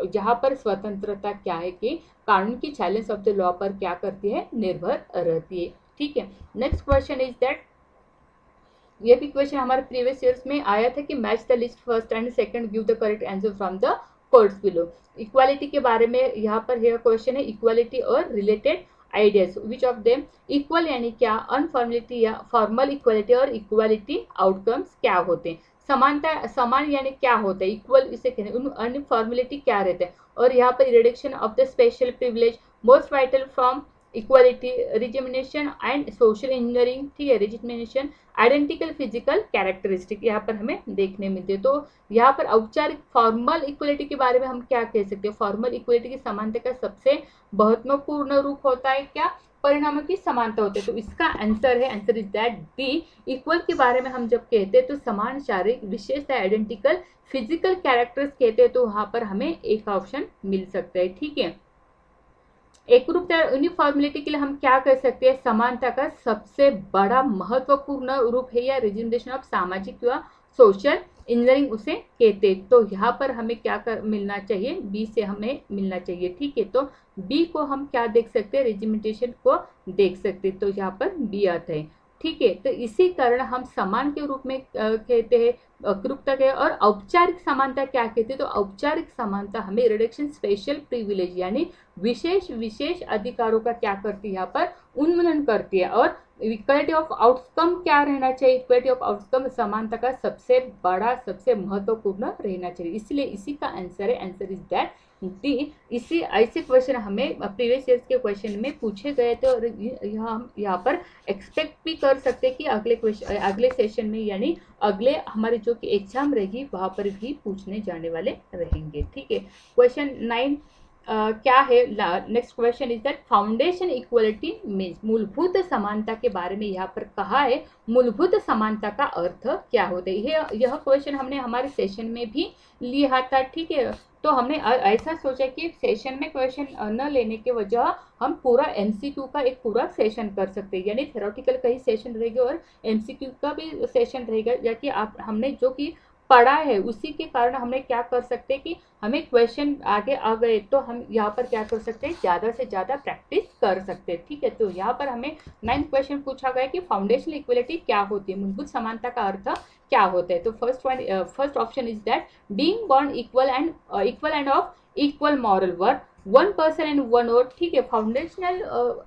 Speaker 1: जहाँ पर स्वतंत्रता क्या है कि कानून की चैलेंज ऑफ द लॉ पर क्या करती है, निर्भर रहती है। ठीक है, नेक्स्ट क्वेश्चन इज दैट, ये भी क्वेश्चन हमारे प्रीवियस ईयर्स में आया था कि match the list first and second, give the correct answer from the codes below. Equality के बारे में यहाँ पर यह क्वेश्चन है, इक्वालिटी और related ideas, which of them equal यानी क्या, अनफॉर्मलिटी या फॉर्मल इक्वालिटी और इक्वालिटी आउटकम्स क्या होते हैं। समानता, समान यानी क्या होता है, इक्वल इसे कहते हैं। अनफॉर्मलिटी क्या रहता है, और यहाँ पर reduction of the special privilege, most vital from equality, regimentation and social engineering. ठीक है, रिजिमिनेशन, आइडेंटिकल फिजिकल कैरेक्टरिस्टिक यहाँ पर हमें देखने मिलते हैं। तो यहाँ पर औपचारिक फॉर्मल इक्वलिटी के बारे में हम क्या कह सकते हैं, फॉर्मल इक्वलिटी की समानता का सबसे महत्वपूर्ण रूप होता है क्या, परिणामों की समानता होती है। तो इसका आंसर है, answer is that D. Equal के बारे में हम जब कहते हैं तो समान शारीरिक विशेषता, आइडेंटिकल फिजिकल कैरेक्टर्स कहते हैं, तो वहां पर हमें एक ऑप्शन मिल सकता है। ठीक है, एकरूपता यूनिफॉर्मिलिटी के लिए हम क्या कह सकते हैं, समानता का सबसे बड़ा महत्वपूर्ण रूप है या रिजिमिनेशन ऑफ सामाजिक या सोशल इंजीनियरिंग उसे कहते हैं। तो यहाँ पर हमें क्या मिलना चाहिए, बी से हमें मिलना चाहिए। ठीक है, तो बी को हम क्या देख सकते हैं, रिजिमिनेशन को देख सकते हैं, तो यहाँ पर बी आता है। ठीक है, तो इसी कारण हम समान के रूप में कहते हैं एकरूपता के, और औपचारिक समानता क्या कहते हैं, तो औपचारिक समानता हमें रिडक्शन स्पेशल प्रिविलेज यानी विशेष अधिकारों का क्या करती है, यहाँ पर उन्मूलन करती है। और इक्वालिटी ऑफ आउटकम क्या रहना चाहिए, इक्वालिटी ऑफ आउटकम समानता का सबसे बड़ा सबसे महत्वपूर्ण रहना चाहिए, इसलिए इसी का आंसर है, आंसर इज दैट डी। इसी ऐसे क्वेश्चन हमें प्रीवियस ईयर्स के क्वेश्चन में पूछे गए थे, और हम यहाँ पर एक्सपेक्ट भी कर सकते हैं कि अगले क्वेश्चन, अगले सेशन में यानी अगले हमारे जो कि एग्जाम रहेगी वहां पर भी पूछने जाने वाले रहेंगे। ठीक है, क्वेश्चन 9 क्या है, next question is that foundation equality means, मूलभूत समानता के बारे में यहाँ पर कहा है, मूलभूत समानता का अर्थ क्या होता है। यह क्वेश्चन हमने हमारे सेशन में भी लिया था। ठीक है, तो हमने ऐसा सोचा कि सेशन में क्वेश्चन न लेने के वजह हम पूरा एमसीक्यू का एक पूरा सेशन कर सकते हैं, यानी थ्योरेटिकल का ही सेशन रहेगा और एमसीक्यू का भी सेशन रहेगा, या कि आप हमने जो कि पढ़ा है उसी के कारण हमें क्या कर सकते हैं कि हमें क्वेश्चन आगे आ गए तो हम यहाँ पर क्या कर सकते हैं, ज़्यादा से ज़्यादा प्रैक्टिस कर सकते हैं। ठीक है, तो यहाँ पर हमें 9th क्वेश्चन पूछा गया कि फाउंडेशनल इक्वलिटी क्या होती है, मूलभूत समानता का अर्थ क्या होता है। तो first option is that being born equal and of equal moral worth, one person and one vote, ठीक है, foundational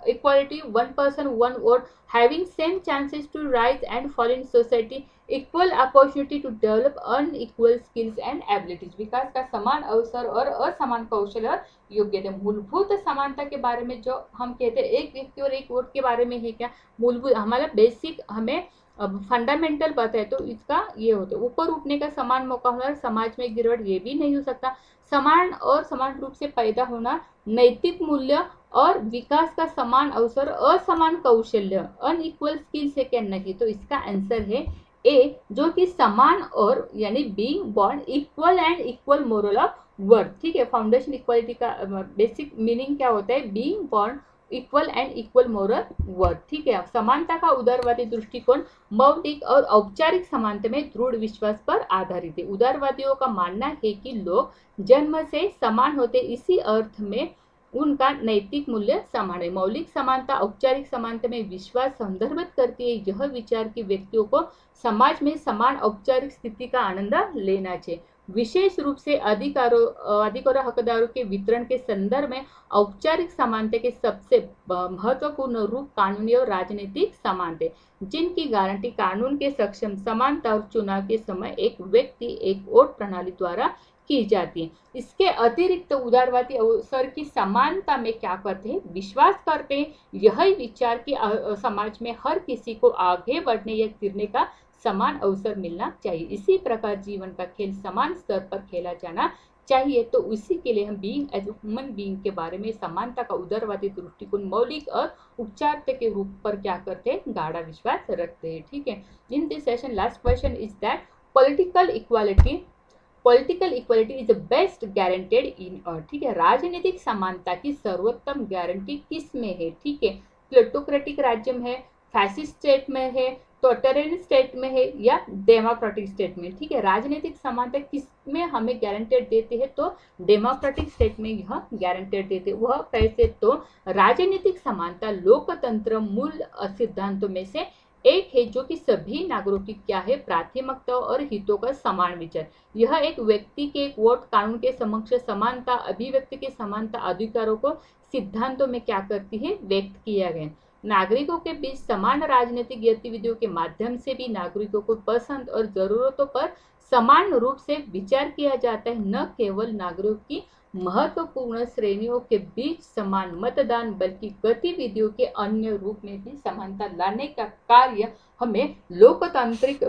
Speaker 1: equality, one person one vote, having same chances to rise and fall in society, equal opportunity to develop unequal skills and abilities, विकास का समान अवसर और असमान कौशल और योग्यता। मूलभूत समानता के बारे में जो हम कहते हैं एक व्यक्ति और एक वोट के बारे में है क्या, मूलभूत हमारा बेसिक हमें फंडामेंटल पता है, तो इसका ये होता है। ऊपर उठने का समान मौका होना, समाज में गिरावट ये भी नहीं हो सकता। समान और समान रूप से पैदा होना, नैतिक मूल्य और विकास का समान अवसर, असमान कौशल्य, अनइक्वल स्किल्स है क्या, नहीं। तो इसका आंसर है ए, जो कि समान और यानी being born equal and equal moral of worth, ठीक है। फाउंडेशन इक्वालिटी का बेसिक मीनिंग क्या होता है, being born equal and equal moral worth, ठीक है। समानता का उदारवादी दृष्टिकोण मौलिक और औपचारिक समानता में दृढ़ विश्वास पर आधारित है। उदारवादियों का मानना है कि लोग जन्म से समान होते, इसी अर्थ में उनका नैतिक मूल्य समान है। मौलिक समानता औपचारिक समानता में विश्वास संदर्भित करती है यह विचार कि व्यक्तियों को समाज में समान औपचारिक स्थिति का आनंद लेना चाहिए। विशेष रूप से अधिकारों हकदारों के वितरण के संदर्भ में औपचारिक समानता के सबसे महत्वपूर्ण रूप कानूनी और राजनीतिक समानता, जिनकी गारंटी कानून के सक्षम समानता और चुनाव के समय एक व्यक्ति एक वोट प्रणाली द्वारा की जाती है। इसके अतिरिक्त उदारवादी अवसर की समानता में क्या करते हैं, विश्वास करते हैं यही विचार कि समाज में हर किसी को आगे बढ़ने या गिरने का समान अवसर मिलना चाहिए। इसी प्रकार जीवन का खेल समान स्तर पर खेला जाना चाहिए। तो इसी के लिए हम बीइंग एज ह्यूमन बीइंग के बारे में समानता का उदारवादी दृष्टिकोण मौलिक और उपचारित के रूप पर क्या करते हैं, गाढ़ा विश्वास रखते हैं, ठीक है। In this session last question is that political equality is the best guaranteed in earth, ठीक है। राजनीतिक समानता की सर्वोत्तम गारंटी किस में है, ठीक है। प्लूटोक्रेटिक राज्य में है, फैसिस्ट स्टेट में है, टोटलिटेरियन स्टेट में है या डेमोक्रेटिक स्टेट में, ठीक है। राजनीतिक समानता किस में हमें गारंटेड देते हैं, तो डेमोक्रेटिक स्टेट में यह गारंटेड देते हैं। वह कैसे, तो राजनीतिक समानता लोकतंत्र मूल सिद्धांतों में से एक है जो कि सभी नागरिकों की क्या है, प्राथमिकता और हितों का समान विचार। यह एक व्यक्ति के एक वोट, कानून के समक्ष समानता, अभिव्यक्ति की समानता, अधिकारों को सिद्धांतों में क्या करती है, व्यक्त किया गया। नागरिकों के बीच समान राजनीतिक गतिविधियों के माध्यम से भी नागरिकों को पसंद और जरूरतों पर समान रूप से विचार किया जाता है। न केवल नागरिकों की महत्वपूर्ण श्रेणियों के बीच समान मतदान, बल्कि गतिविधियों के अन्य रूप में भी समानता लाने का कार्य हमें लोकतांत्रिक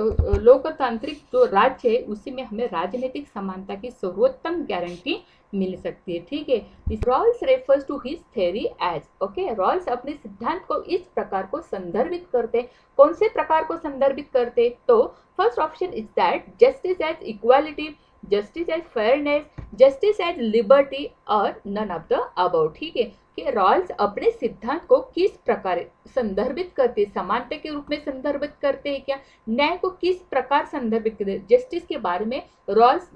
Speaker 1: जो राज्य है उसी में हमें राजनीतिक समानता की सर्वोत्तम गारंटी मिल सकती है, ठीक है। Rawls refers to his theory as, okay. Rawls अपने सिद्धांत को इस प्रकार को संदर्भित करते, कौन से प्रकार को संदर्भित करते, तो first option is that justice as equality, justice as fairness, justice as liberty और नन ऑफ द अबव, ठीक है। कि रॉल्स अपने सिद्धांत को किस प्रकार संदर्भित करते, समानता के रूप में संदर्भित करते हैं क्या, न्याय को किस प्रकार संदर्भित करते, जस्टिस के बारे में रॉल्स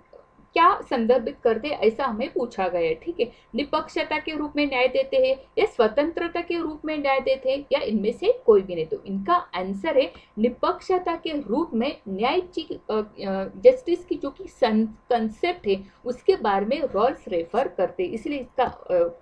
Speaker 1: क्या संदर्भित करते, ऐसा हमें पूछा गया है, ठीक है। निष्पक्षता के रूप में न्याय देते हैं या स्वतंत्रता के रूप में न्याय देते हैं या इनमें से कोई भी नहीं, तो इनका आंसर है निष्पक्षता के रूप में न्याय जस्टिस की जो कि कंसेप्ट है उसके बारे में रॉल्स रेफर करते हैं, इसलिए इसका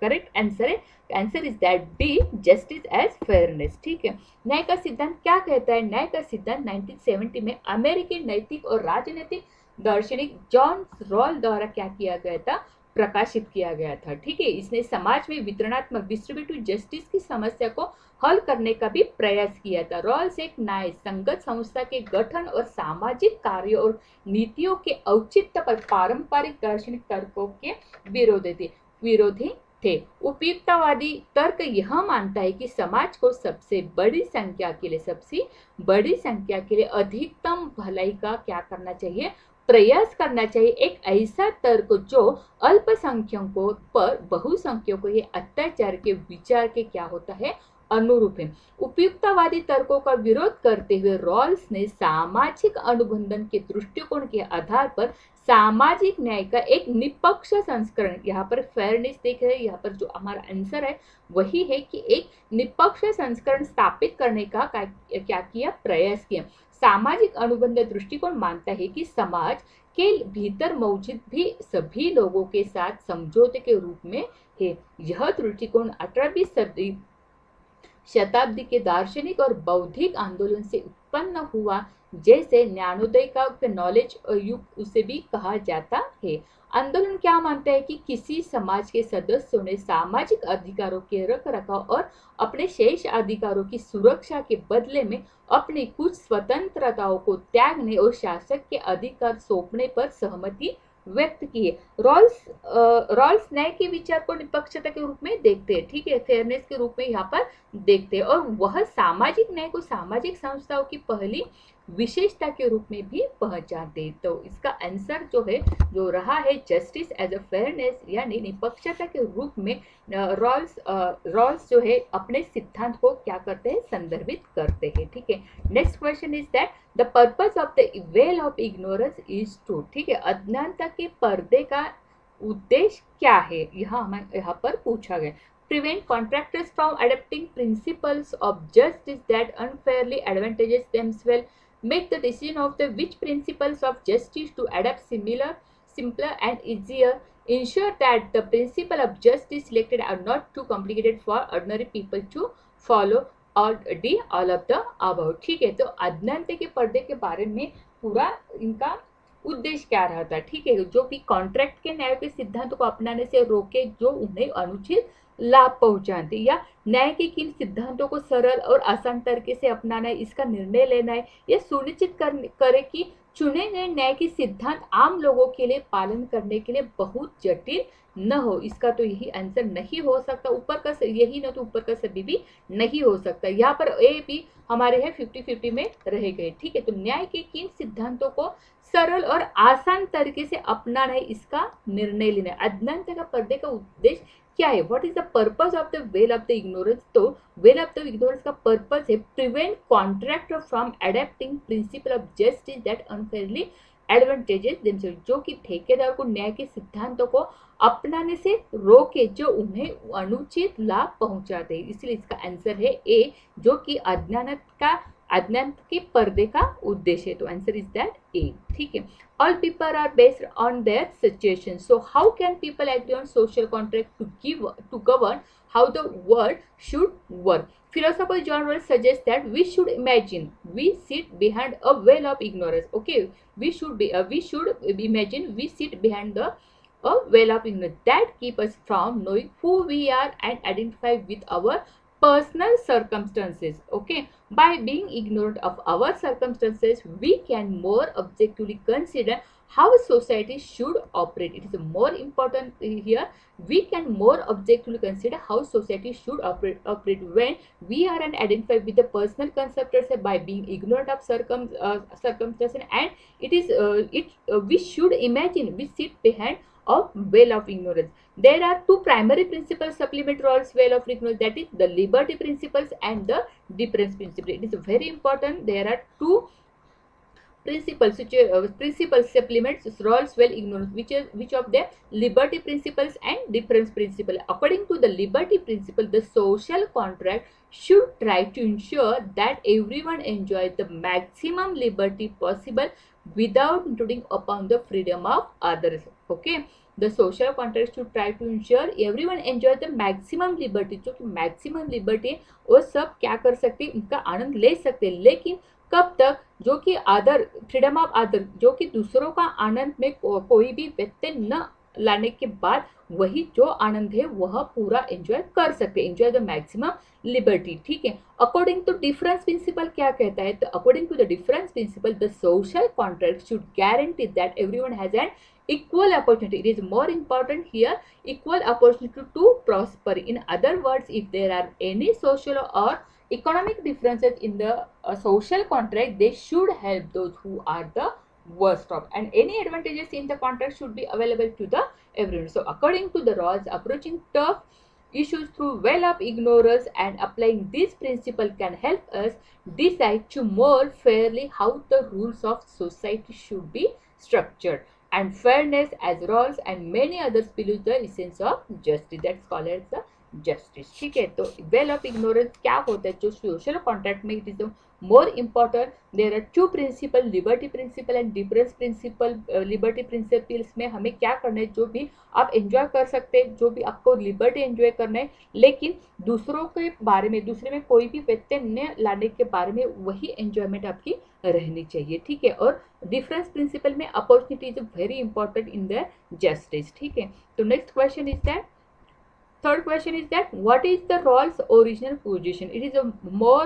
Speaker 1: करेक्ट आंसर है, answer is that B, justice as fairness, ठीक है। न्याय का सिद्धांत क्या कहता है, न्याय का सिद्धांत 1970 में अमेरिकी नैतिक और राजनीतिक दार्शनिक जॉन रॉल द्वारा क्या किया गया था, प्रकाशित किया गया था, ठीक है। इसने समाज में वितरणात्मक डिस्ट्रीब्यूटिव जस्टिस की समस्या को हल करने का भी प्रयास किया था। रॉल्स एक न्याय संगत संस्था के गठन और सामाजिक कार्यों और नीतियों के औचित्य पर पारंपरिक दार्शनिक तर्कों के विरोधी थे। उपयुक्तवादी तर्क यह मानता है कि समाज को सबसे बड़ी संख्या के लिए अधिकतम भलाई का क्या करना चाहिए, प्रयास करना चाहिए। एक ऐसा तर्क जो अल्पसंख्यकों पर बहुसंख्यकों के अत्याचार के विचार के क्या होता है, अनुरूप है। उपयुक्तवादी तर्कों का विरोध करते हुए रॉल्स ने सामाजिक अनुबंधन के दृष्टिकोण के आधार पर सामाजिक न्याय का एक निष्पक्ष संस्करण, यहाँ पर फेयरनेस देख रहे हैं, यहाँ पर जो हमारा आंसर है वही है कि एक निष्पक्ष संस्करण स्थापित करने का क्या किया, प्रयास किया। सामाजिक अनुबंध दृष्टिकोण मानता है कि समाज के भीतर मौजूद भी सभी लोगों के साथ समझौते के रूप में है। यह दृष्टिकोण 18वीं शताब्दी के दार्शनिक और बौद्धिक आंदोलन से उत्पन्न हुआ, जैसे ज्ञानोदय का नॉलेज युग उसे भी कहा जाता है। आंदोलन क्या मानता है कि किसी समाज के सदस्यों ने सामाजिक अधिकारों के रख रखाव और अपने शेष अधिकारों की सुरक्षा के बदले में अपनी कुछ स्वतंत्रताओं को त्यागने और शासक के अधिकार सौंपने पर सहमति व्यक्त की है। रॉल्स न्याय के विचार को निष्पक्षता के रूप में देखते हैं, ठीक है, फेयरनेस के रूप में यहाँ पर देखते हैं, और वह सामाजिक न्याय को सामाजिक संस्थाओं की पहली विशेषता के रूप में भी पहचानते हैं। तो इसका आंसर जो है, जो रहा है, जस्टिस एज अ फेयरनेस यानी निष्पक्षता के रूप में रॉल्स जो है अपने सिद्धांत को क्या करते हैं, संदर्भित करते हैं। ठीक है, next question is that the purpose of the veil of ignorance is to, ठीक है, अज्ञानता के पर्दे का उद्देश्य क्या है, यहाँ पर पूछा गया। Prevent contractors from adopting principles of justice that unfairly advantages themselves. Make the decision of the which principles of justice to adopt simpler and easier. Ensure that the principle of justice selected are not too complicated for ordinary people to follow. और D all of the above. ठीक है, तो अज्ञानता के पर्दे के बारे में पूरा इनका उद्देश्य क्या रहता है, ठीक है, जो कि कॉन्ट्रैक्ट के न्याय के सिद्धांतों को अपनाने से रोके जो उन्हें अनुचित लाभ पहुंचाते, या न्याय के किन सिद्धांतों को सरल और आसान तरीके से अपनाना है, इसका निर्णय लेना है, यह सुनिश्चित करे कि चुने गए न्याय के सिद्धांत आम लोगों के लिए पालन करने के लिए बहुत जटिल न हो। इसका तो यही आंसर नहीं हो सकता, ऊपर का यही न तो ऊपर का सभी भी नहीं हो सकता। यहाँ पर ए बी हमारे है 50-50 में रह गए। ठीक है, तो न्याय के किन सिद्धांतों को सरल और आसान तरीके से अपनाना है, इसका निर्णय लेना है। अज्ञानता का पर्दे का उद्देश्य क्या है, what is the purpose of the veil of the ignorance, तो वेल ऑफ द इग्नोरेंस का पर्पस है prevent contractor from adapting principal of justice that unfairly advantages themselves, जो कि ठेकेदार को न्याय के सिद्धांतों को अपनाने से रोके जो उन्हें अनुचित लाभ पहुंचाते हैं। इसलिए इसका आंसर है ए, जो कि अज्ञान के पर्दे का उद्देश्य है, तो आंसर इज दैट ए। ठीक है, all people are based on their situation, so how can people agree on social contract to govern how the world should work. Philosopher John Rawls suggests that we should imagine we sit behind a veil of ignorance. Okay, we should imagine we sit behind a veil of ignorance that keep us from knowing who we are and identify with our personal circumstances. Okay, by being ignorant of our circumstances, we can more objectively consider how society should operate. It is more important here. We can more objectively consider how society should operate when we are identified with the personal concepts by being ignorant of circumstances, and we should imagine we sit behind a veil of ignorance. There are two primary principles supplement Rawls' veil of ignorance, that is the liberty principles and the difference principle. It is very important. There are two principles supplements Rawls' veil ignorance, which of the liberty principles and difference principle. According to the liberty principle, the social contract should try to ensure that everyone enjoys the maximum liberty possible without intruding upon the freedom of others. Okay, the social contract should try to ensure everyone enjoys the maximum liberty. जो कि maximum liberty है वो सब क्या कर सकते हैं, इनका आनंद ले सकते हैं, लेकिन कब तक, जो कि अदर फ्रीडम ऑफ अदर, जो कि दूसरों का आनंद में कोई भी व्यत्यय न लाने के बाद वही जो आनंद है वह पूरा एंजॉय कर सकते हैं, एंजॉय द मैक्सिमम लिबर्टी। ठीक है, अकॉर्डिंग टू डिफरेंस प्रिंसिपल क्या कहता है, तो according to the difference principle the social contract should guarantee that everyone has an equal opportunity. It is more important here, equal opportunity to prosper. In other words, if there are any social or economic differences in the social contract, they should help those who are the worst off, and any advantages in the contract should be available to the everyone. So according to the Rawls, approaching tough issues through well of ignorance, and applying this principle can help us decide to more fairly how the rules of society should be structured. And fairness as rules and many others believe the essence of justice, that's called as the justice. ठीक है, तो well of ignorance क्या होता है, जो social contract में it is more important. There are two principle, liberty principle and difference principle. Liberty principles में हमें क्या करना है, जो भी आप एंजॉय कर सकते हैं, जो भी आपको लिबर्टी एंजॉय करना है, लेकिन दूसरों के बारे में, दूसरे में कोई भी व्यत्यय न लाने के बारे में वही एंजॉयमेंट आपकी रहनी चाहिए. ठीक है, और डिफरेंस प्रिंसिपल में opportunity is very important in the justice. ठीक है, तो next question is that, third question is that what is the Rawls original position. It is a more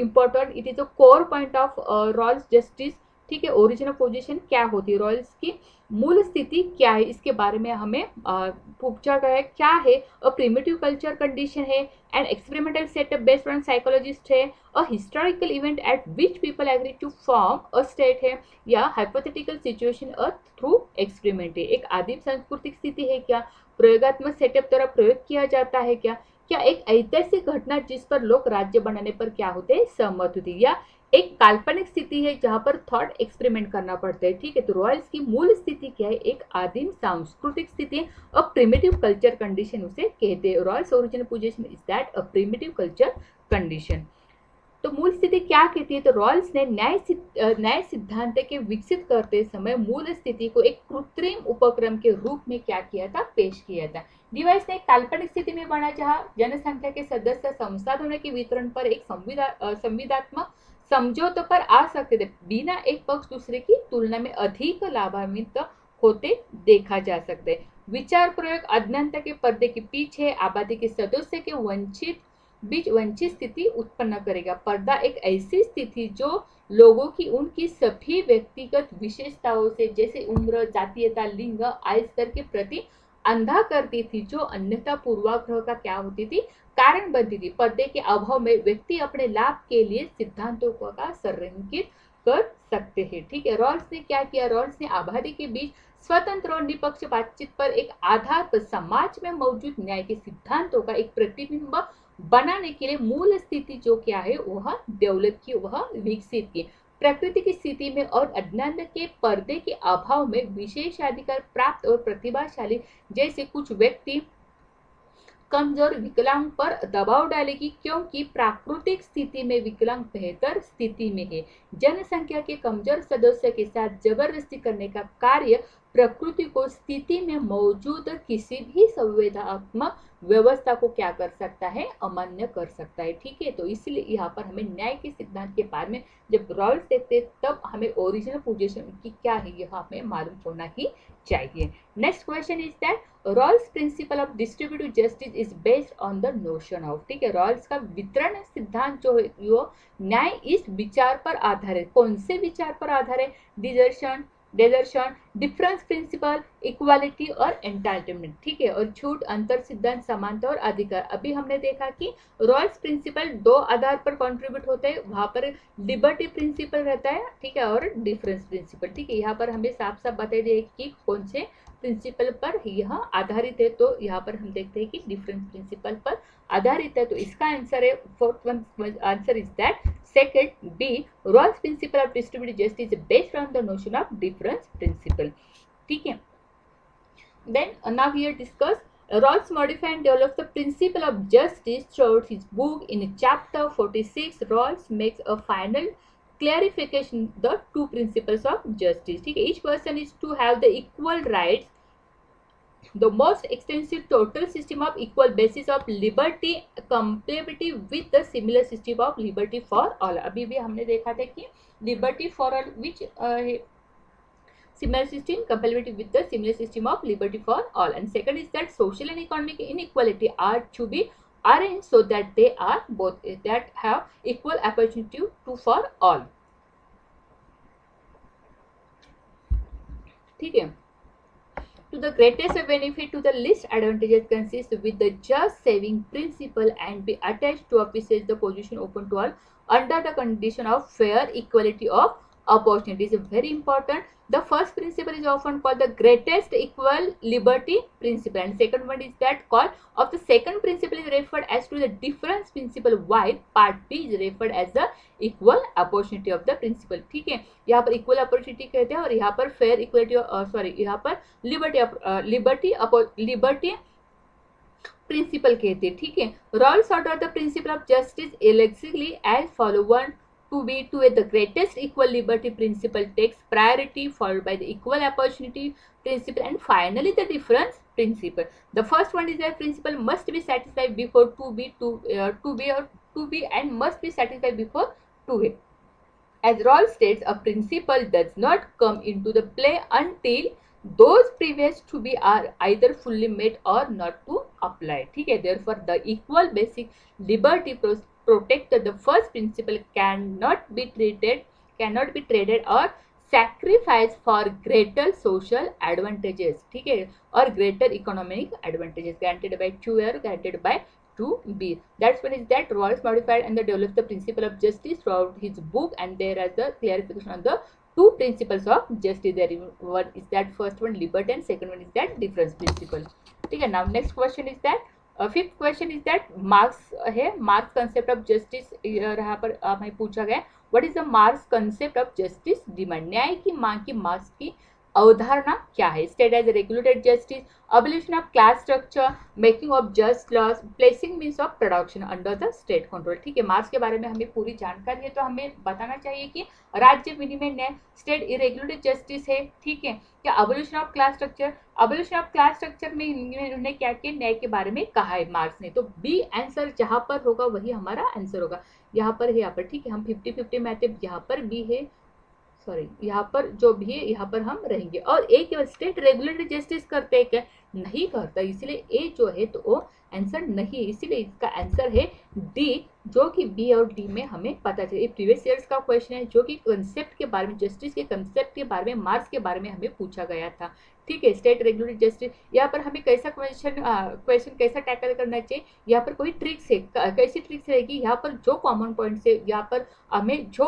Speaker 1: important, it is a core point of Rawls justice. ठीक है, original position क्या होती है, Royals की मूल स्थिति क्या है, इसके बारे में हमें पूछा गया है. क्या है, अ प्रिमिटिव कल्चर कंडीशन है, an experimental setup based on psychologist है, a historical event at which people agree to form a state है, या hypothetical situation a thought experiment है. एक आदिम सांस्कृतिक स्थिति है क्या, प्रयोगात्मक सेटअप द्वारा प्रयोग किया जाता है क्या, क्या एक ऐतिहासिक घटना जिस पर लोग राज्य बनाने पर क्या होते हैं सहमत होती है, या एक काल्पनिक स्थिति है जहां पर थॉट एक्सपेरिमेंट करना पड़ता है. ठीक है, तो रॉयल्स की मूल स्थिति क्या है, एक आदिम सांस्कृतिक स्थिति, अ प्रिमिटिव कल्चर कंडीशन उसे कहते हैं. Royals original position is that a primitive culture condition. तो मूल स्थिति क्या कहती है, तो रॉयल्स ने न्याय सिद्धांत के विकसित करते समय मूल स्थिति को एक कृत्रिम उपक्रम के रूप में क्या किया था, पेश किया था. डिवाइस ने काल्पनिक स्थिति में बना जहां जनसंख्या के सदस्य संसाधनों के वितरण पर एक संविदात्मक समझौते पर आ सकते थे, बिना एक पक्ष दूसरे की तुलना में अधिक लाभान्वित होते देखा जा सकते. विचार प्रयोग अज्ञानता के पर्दे के पीछे आबादी के सदस्य के वंचित स्थिति उत्पन्न करेगा. पर्दा एक ऐसी स्थिति जो लोगों की उनकी सभी व्यक्तिगत विशेषताओं से, जैसे उम्र, जातीयता, लिंग, आय स्तर के प्रति अंधा करती थी, जो अन्यथा पूर्वाग्रह का क्या होती थी, कारण बनती थी. पर्दे के अभाव में व्यक्ति अपने लाभ के लिए सिद्धांतों का संरेखित कर सकते हैं. ठीक है, रॉल्स ने क्या किया, रॉल्स ने आबादी के बीच स्वतंत्र और निष्पक्ष बातचीत पर एक आधार पर समाज में मौजूद न्याय के सिद्धांतों का एक प्रतिबिंब बनाने के लिए मूल स्थिति जो क्या है वह डेवलप की, वह विकसित की. प्रकृति की स्थिति में और अज्ञान के पर्दे के अभाव में विशेषाधिकार प्राप्त और प्रतिभाशाली जैसे कुछ व्यक्ति कमजोर विकलांग पर दबाव डालेगी, क्योंकि प्राकृतिक स्थिति में विकलांग बेहतर स्थिति में है. जनसंख्या के कमजोर सदस्य के साथ जबरदस्ती करने का कार्य प्रकृति को स्थिति में मौजूद किसी भी संवेदनात्मक व्यवस्था को क्या कर सकता है, अमान्य कर सकता है. ठीक है, तो इसलिए यहाँ पर हमें न्याय के सिद्धांत के बारे में जब रॉल्स देखते हैं तब हमें ओरिजिनल पोजीशन की क्या है यह हमें मालूम होना ही चाहिए. Next question is that Rawls principle of distributive justice is based on the notion of. ठीक है, रॉल्स का वितरण सिद्धांत जो है वो न्याय इस विचार पर आधारित, कौन से विचार पर आधारित, डेजर्शन, डिफरेंस प्रिंसिपल, इक्वालिटी और एंटाइटलमेंट. ठीक है, और छूट, अंतर सिद्धांत, समानता और अधिकार. अभी हमने देखा कि रॉल्स प्रिंसिपल दो आधार पर कंट्रीब्यूट होते हैं, वहां पर लिबर्टी प्रिंसिपल रहता है. ठीक है, और डिफरेंस प्रिंसिपल. ठीक है, यहाँ पर हमें साफ साफ बता दिए कि कौन से प्रिंसिपल पर यह आधारित है, तो यहाँ पर हम देखते हैं कि डिफरेंस प्रिंसिपल पर आधारित है. तो इसका आंसर है, fourth one answer is that second B, Rawls principle of distributive justice based on the notion of difference principle. ठीक है, then now here discuss Rawls modify and develops the principle of justice throughout his book. In chapter 46 Rawls makes a final clarification the two principles of justice. ठीक है, each person is to have the equal rights, the most extensive total system of equal basis of liberty compatible with the similar system of liberty for all. अभी भी हमने देखा था कि liberty for all which similar system compatibility with the similar system of liberty for all. And second is that social and economic inequality are to be arranged so that they are both that have equal opportunity to for all. ठीक है, to the greatest benefit to the least advantages consist with the just saving principle and be attached to offices the position open to all under the condition of fair equality of opportunity is very important. The first principle is often called the greatest equal liberty principle, and second one is that called of the second principle is referred as to the difference principle, while part B is referred as the equal opportunity of the principle. ठीक है, यहाँ पर equal opportunity कहते हैं और यहाँ पर fair equality sorry यहाँ पर लिबर्टी प्रिंसिपल कहते हैं. ठीक है, Rawls order the principle of justice electrically as follow. 1 to the greatest equal liberty principle takes priority, followed by the equal opportunity principle, and finally the difference principle. The first one is that principle must be satisfied before 2b and must be satisfied before 2a. As Rawls states, a principle does not come into the play until those previous to be are either fully met or not to apply. ठीक है, therefore the equal basic liberty protected, the first principle cannot be traded or sacrificed for greater social advantages. ठीक है, or greater economic advantages granted by 2A or granted by 2B. That's when is that Rawls modified and developed the principle of justice throughout his book, and there is the clarification on the two principles of justice. There one is that first one liberty and second one is that difference principle. ठीक है, now next question is that fifth question is that Marx है, Marx concept of justice यहाँ पर हमें पूछा गया. What is the Marx concept of justice demand, न्याय की मांग की मार्क्स की अवधारणा क्या है. State as regulated justice, abolition of class structure, making of just laws, placing means of production under the state control. ठीक है, मार्क्स के बारे में हमें पूरी जानकारी है तो हमें बताना चाहिए कि राज्य विनिमय न्याय, स्टेट इरेगुलेटेड जस्टिस है. ठीक है, क्या abolition of class structure, abolition of class structure में उन्होंने क्या किया, न्याय के बारे में कहा है मार्क्स ने. तो बी आंसर जहां पर होगा वही हमारा आंसर होगा. यहाँ पर है, यहाँ पर. ठीक है, हम 50-50 में आते, यहाँ पर बी है, सॉरी यहाँ पर जो भी है यहाँ पर हम रहेंगे. और ए केवल स्टेट रेगुलेटरी जस्टिस करते हैं क्या, नहीं करता, इसलिए ए जो है तो वो आंसर नहीं है, इसीलिए इसका आंसर है डी, जो कि बी और डी में हमें पता चले. प्रीवियस ईयर्स का क्वेश्चन है जो कि कंसेप्ट के बारे में, जस्टिस के कंसेप्ट के बारे में, मार्क्स के बारे में हमें पूछा गया था. ठीक है, स्टेट रेगुलेटरी जस्टिस, यहाँ पर हमें कैसा क्वेश्चन कैसा टैकल करना चाहिए, यहाँ पर कोई ट्रिक्स है, कैसी ट्रिक्स रहेगी, यहाँ पर जो कॉमन पॉइंट्स है, यहाँ पर हमें जो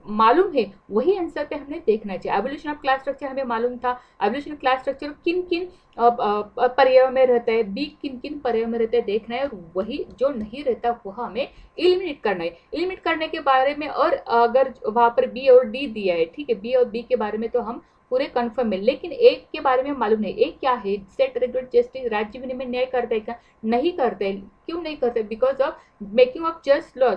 Speaker 1: मालूम है वही आंसर पे हमने देखना चाहिए. एवोल्यूशन ऑफ क्लास स्ट्रक्चर हमें मालूम था, एवोल्यूशन ऑफ क्लास स्ट्रक्चर किन किन पर्यायों में रहता है, बी किन किन पर्यायों में रहता है देखना है, और वही जो नहीं रहता वह हमें एलिमिनेट करना है. एलिमिनेट करने के बारे में, और अगर वहाँ पर बी और डी दिया है, ठीक है, बी और बी के बारे में तो हम पूरे कन्फर्म है, लेकिन एक के बारे में मालूम नहीं. एक क्या है, स्टेट रेगुलेटेड जस्टिस राज्य विनिमय न्याय करता है क्या, नहीं करता है. क्यों नहीं करते, because of making of just law.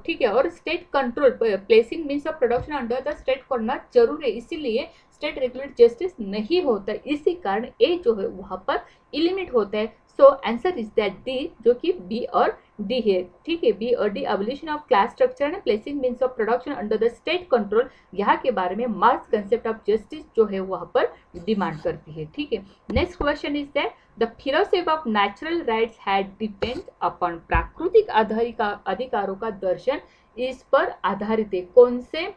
Speaker 1: ठीक है, और state control, placing means of production under the state करना जरूरी है, इसीलिए स्टेट रेगुलेटेड जस्टिस नहीं होता है. इसी कारण ए जो है वहाँ पर एलिमिनेट होता है. So answer is that D, जो कि बी और डी है. ठीक है, बी और D, evolution of class structure and placing means of production under the state control, यहाँ के बारे में मार्क्स कंसेप्ट ऑफ जस्टिस जो है वहाँ पर डिमांड करती है. ठीक है, next question is that the philosophy of natural rights had depend upon, प्राकृतिक अधिकारों का दर्शन इस पर आधारित है. कौन से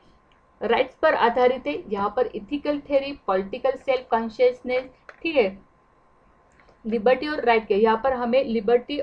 Speaker 1: राइट्स पर आधारित है, यहाँ पर ethical theory, political self consciousness. ठीक है, लिबर्टी और राइट के, यहाँ पर हमें लिबर्टी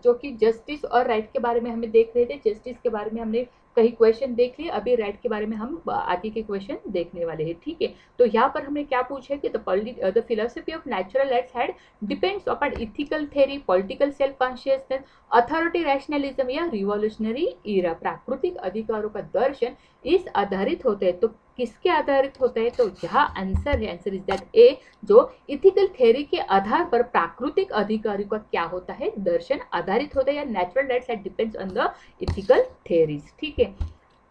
Speaker 1: जो कि जस्टिस और राइट के बारे में हमें देख रहे थे. जस्टिस के बारे में हमने कई क्वेश्चन देख लिए, अभी राइट के बारे में हम आगे के क्वेश्चन देखने वाले हैं. ठीक है, तो यहाँ पर हमने क्या पूछा है कि the philosophy of natural rights had depends upon ethical theory, political self consciousness, authority rationalism या रिवॉल्यूशनरी ईरा. प्राकृतिक अधिकारों का दर्शन इस आधारित होता है, तो किसके आधारित होता है, तो यहाँ आंसर है, आंसर इज दैट ए, जो इथिकल थ्योरी के आधार पर प्राकृतिक अधिकारों का क्या होता है, दर्शन आधारित होता है, या natural rights that depends on the ethical theories. ठीक है,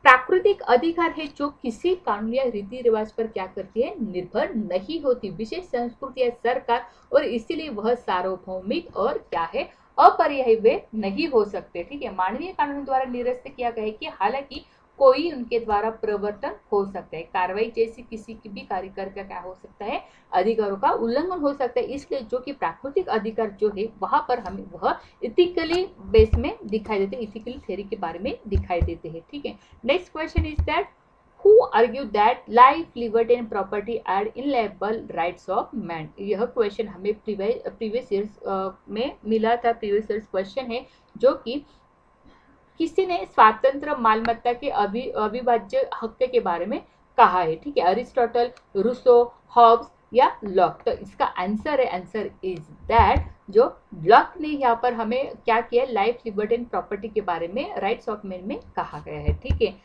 Speaker 1: प्राकृतिक अधिकार है जो किसी कानून या रीति रिवाज पर क्या करती है, निर्भर नहीं होती, विशेष संस्कृति या सरकार, और इसीलिए वह सार्वभौमिक और क्या है, अपरिहार्य वे नहीं हो सकते. ठीक है, मानवीय कानून द्वारा निरस्त किया गया है कि हालांकि कोई उनके द्वारा प्रवर्तन हो सकता है, कार्रवाई जैसी किसी की भी कार्य करके क्या हो सकता है, अधिकारों का उल्लंघन हो सकता है. इसलिए जो कि प्राकृतिक अधिकार जो है वहां पर हमें वह इथिकली बेस में दिखाई देते, इथिकली थ्योरी के बारे में दिखाई देते हैं. ठीक है, next question is that who argue that life, liberty and property are inalienable rights of man. यह क्वेश्चन हमें प्रीवियस ईयर्स में मिला था, प्रीवियस ईयर्स क्वेश्चन है, जो कि किसी ने स्वतंत्र मालमत्ता के अविभाज्य हक के बारे में कहा है? ठीक है, अरिस्टोटल, रूसो, हॉब्स या लॉक। तो इसका आंसर है, आंसर इज दैट जो लॉक ने यहाँ पर हमें क्या किया, लाइफ, लिबर्टी एंड प्रॉपर्टी के बारे में, राइट्स ऑफ मैन में कहा गया है। ठीक है,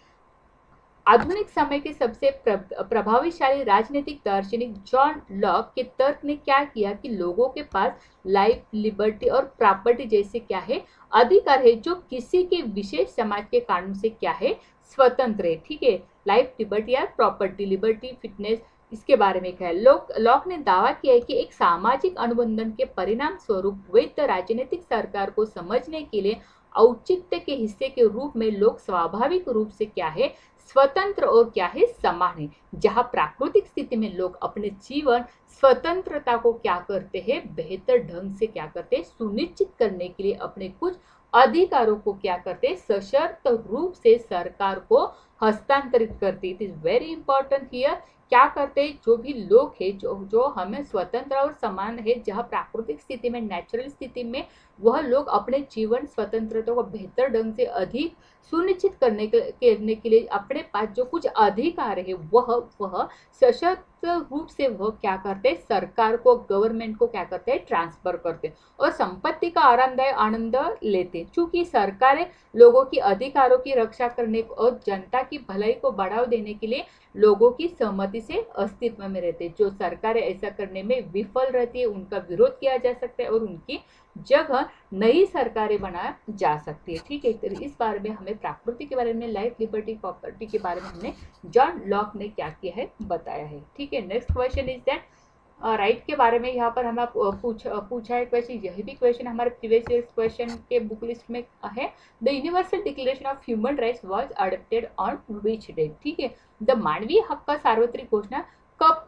Speaker 1: आधुनिक समय के सबसे प्रभावशाली राजनीतिक दार्शनिक जॉन लॉक के तर्क ने क्या किया कि लोगों के पास लाइफ, लिबर्टी और प्रॉपर्टी जैसे क्या है, अधिकार है जो किसी के विशेष समाज के कानून से क्या है, स्वतंत्र है। ठीक है, लाइफ, लिबर्टी या प्रॉपर्टी, लिबर्टी, फिटनेस, इसके बारे में क्या है, लॉक ने दावा किया है कि एक सामाजिक अनुबंधन के परिणाम स्वरूप वैध राजनीतिक सरकार को समझने के लिए औचित्य के हिस्से के रूप में लोग स्वाभाविक रूप से क्या है, स्वतंत्र और क्या है, समान है। जहां प्राकृतिक स्थिति में लोग अपने जीवन स्वतंत्रता को क्या करते हैं, बेहतर ढंग से क्या करते हैं, सुनिश्चित करने के लिए अपने कुछ अधिकारों को क्या करते हैं, सशर्त रूप से सरकार को हस्तांतरित करते। It is very important here, क्या करते हैं, जो भी लोग हैं, जो हमें स्वतंत्र और समान है, जहाँ प्राकृतिक स्थिति में, नेचुरल स्थिति में वह लोग अपने जीवन स्वतंत्रता को बेहतर ढंग से अधिक सुनिश्चित करने के लिए अपने पास जो कुछ अधिकार है वह सशक्त रूप से वह क्या करते हैं, सरकार को, गवर्नमेंट को क्या करते हैं, ट्रांसफर करते हैं और संपत्ति का आरामदायक आनंद लेते हैं। चूंकि सरकारें लोगों की अधिकारों की रक्षा करने और जनता की भलाई को बढ़ावा देने के लिए लोगों की सहमति से अस्तित्व में रहते हैं। जो सरकारें ऐसा करने में विफल रहती है उनका विरोध किया जा सकता है और उनकी जगह नई सरकारें बनाया जा सकती है। ठीक है, तो इस बारे में हमें प्रकृति के बारे में, लाइफ, लिबर्टी, प्रॉपर्टी के बारे में हमने जॉन लॉक ने क्या किया है, बताया है। ठीक है, next question is that right के बारे में यहाँ पर हमें पूछा है क्वेश्चन, यही भी क्वेश्चन हमारे प्रीवियस ईयर क्वेश्चन के बुक लिस्ट में है। The universal declaration of human rights was adopted on which date. ठीक है, द मानवीय हक का सार्वत्रिक घोषणा कब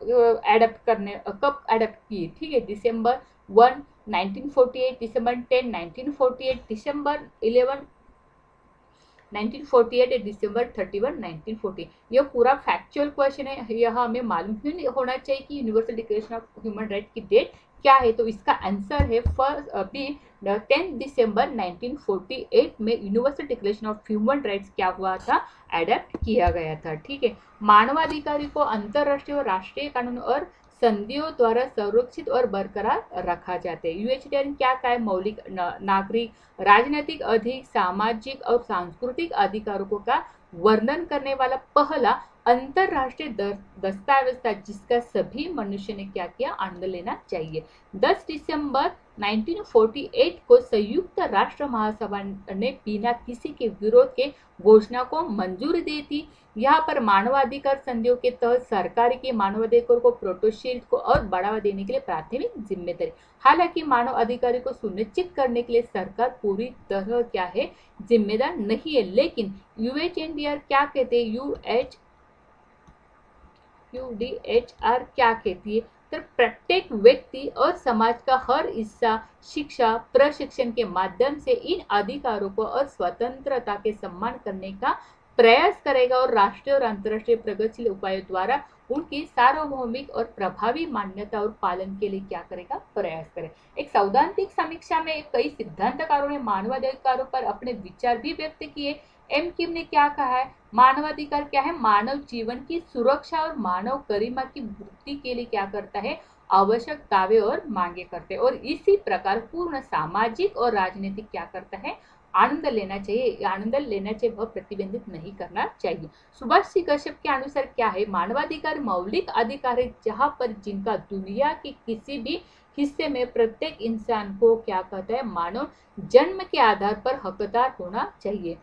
Speaker 1: अडॉप्ट की? ठीक है, December 1, 1948, December 10, 1948, December 11, 1948 या December 31, 1940। यह पूरा फैक्चुअल क्वेश्चन है, यह हमें मालूम ही होना चाहिए कि universal declaration of human right की डेट क्या है। तो इसका आंसर है अभी 10 दिसंबर 1948 में universal declaration of human rights क्या हुआ था, एडॉप्ट किया गया था। ठीक है, मानवाधिकारों को अंतरराष्ट्रीय और राष्ट्रीय कानून और संधियों द्वारा संरक्षित और बरकरार रखा जाता है। यूएचडीआर क्या है, मौलिक नागरिक, राजनीतिक, अधिक सामाजिक और सांस्कृतिक अधिकारों का वर्णन करने वाला पहला अंतरराष्ट्रीय दस्तावेज था जिसका सभी मनुष्य ने क्या किया, आनंद लेना चाहिए। 10 दिसंबर 1948 को संयुक्त राष्ट्र महासभा ने बिना किसी के विरोध के घोषणा को मंजूरी दी थी। यहाँ पर मानवाधिकार संधियों के तहत सरकार की मानवाधिकार को प्रोटेक्शन को और बढ़ावा देने के लिए प्राथमिक जिम्मेदारी। हालांकि मानव अधिकारों को सुनिश्चित करने के लिए सरकार पूरी तरह क्या है, जिम्मेदार नहीं है, लेकिन यूएचएनडीआर क्या कहते हैं, यूडीएचआर क्या कहती है, तो प्रत्येक व्यक्ति और समाज का हर हिस्सा शिक्षा, प्रशिक्षण के माध्यम से इन अधिकारों को और स्वतंत्रता के सम्मान करने का प्रयास करेगा और राष्ट्रीय और अंतर्राष्ट्रीय प्रगतिशील उपायों द्वारा उनकी सार्वभौमिक और प्रभावी मान्यता और पालन के लिए क्या करेगा, प्रयास करेगा। एक सैद्धांतिक समीक्षा में कई सिद्धांतकारों ने मानवाधिकारों पर अपने विचार भी व्यक्त किए। एम किम ने क्या कहा है, मानवाधिकार क्या है, मानव जीवन की सुरक्षा और मानव गरिमा की वृद्धि के लिए क्या करता है, आवश्यक दावे और मांगे करते हैं और इसी प्रकार पूर्ण सामाजिक और राजनीतिक क्या करता है, आनंद लेना चाहिए। आनंद लेना चाहिए, वह प्रतिबंधित नहीं करना चाहिए। सुभाष सी कश्यप के अनुसार क्या है, मानवाधिकार मौलिक अधिकार है जहां पर जिनका दुनिया के किसी भी हिस्से में प्रत्येक इंसान को क्या कहता है, मानव जन्म के आधार पर हकदार होना चाहिए।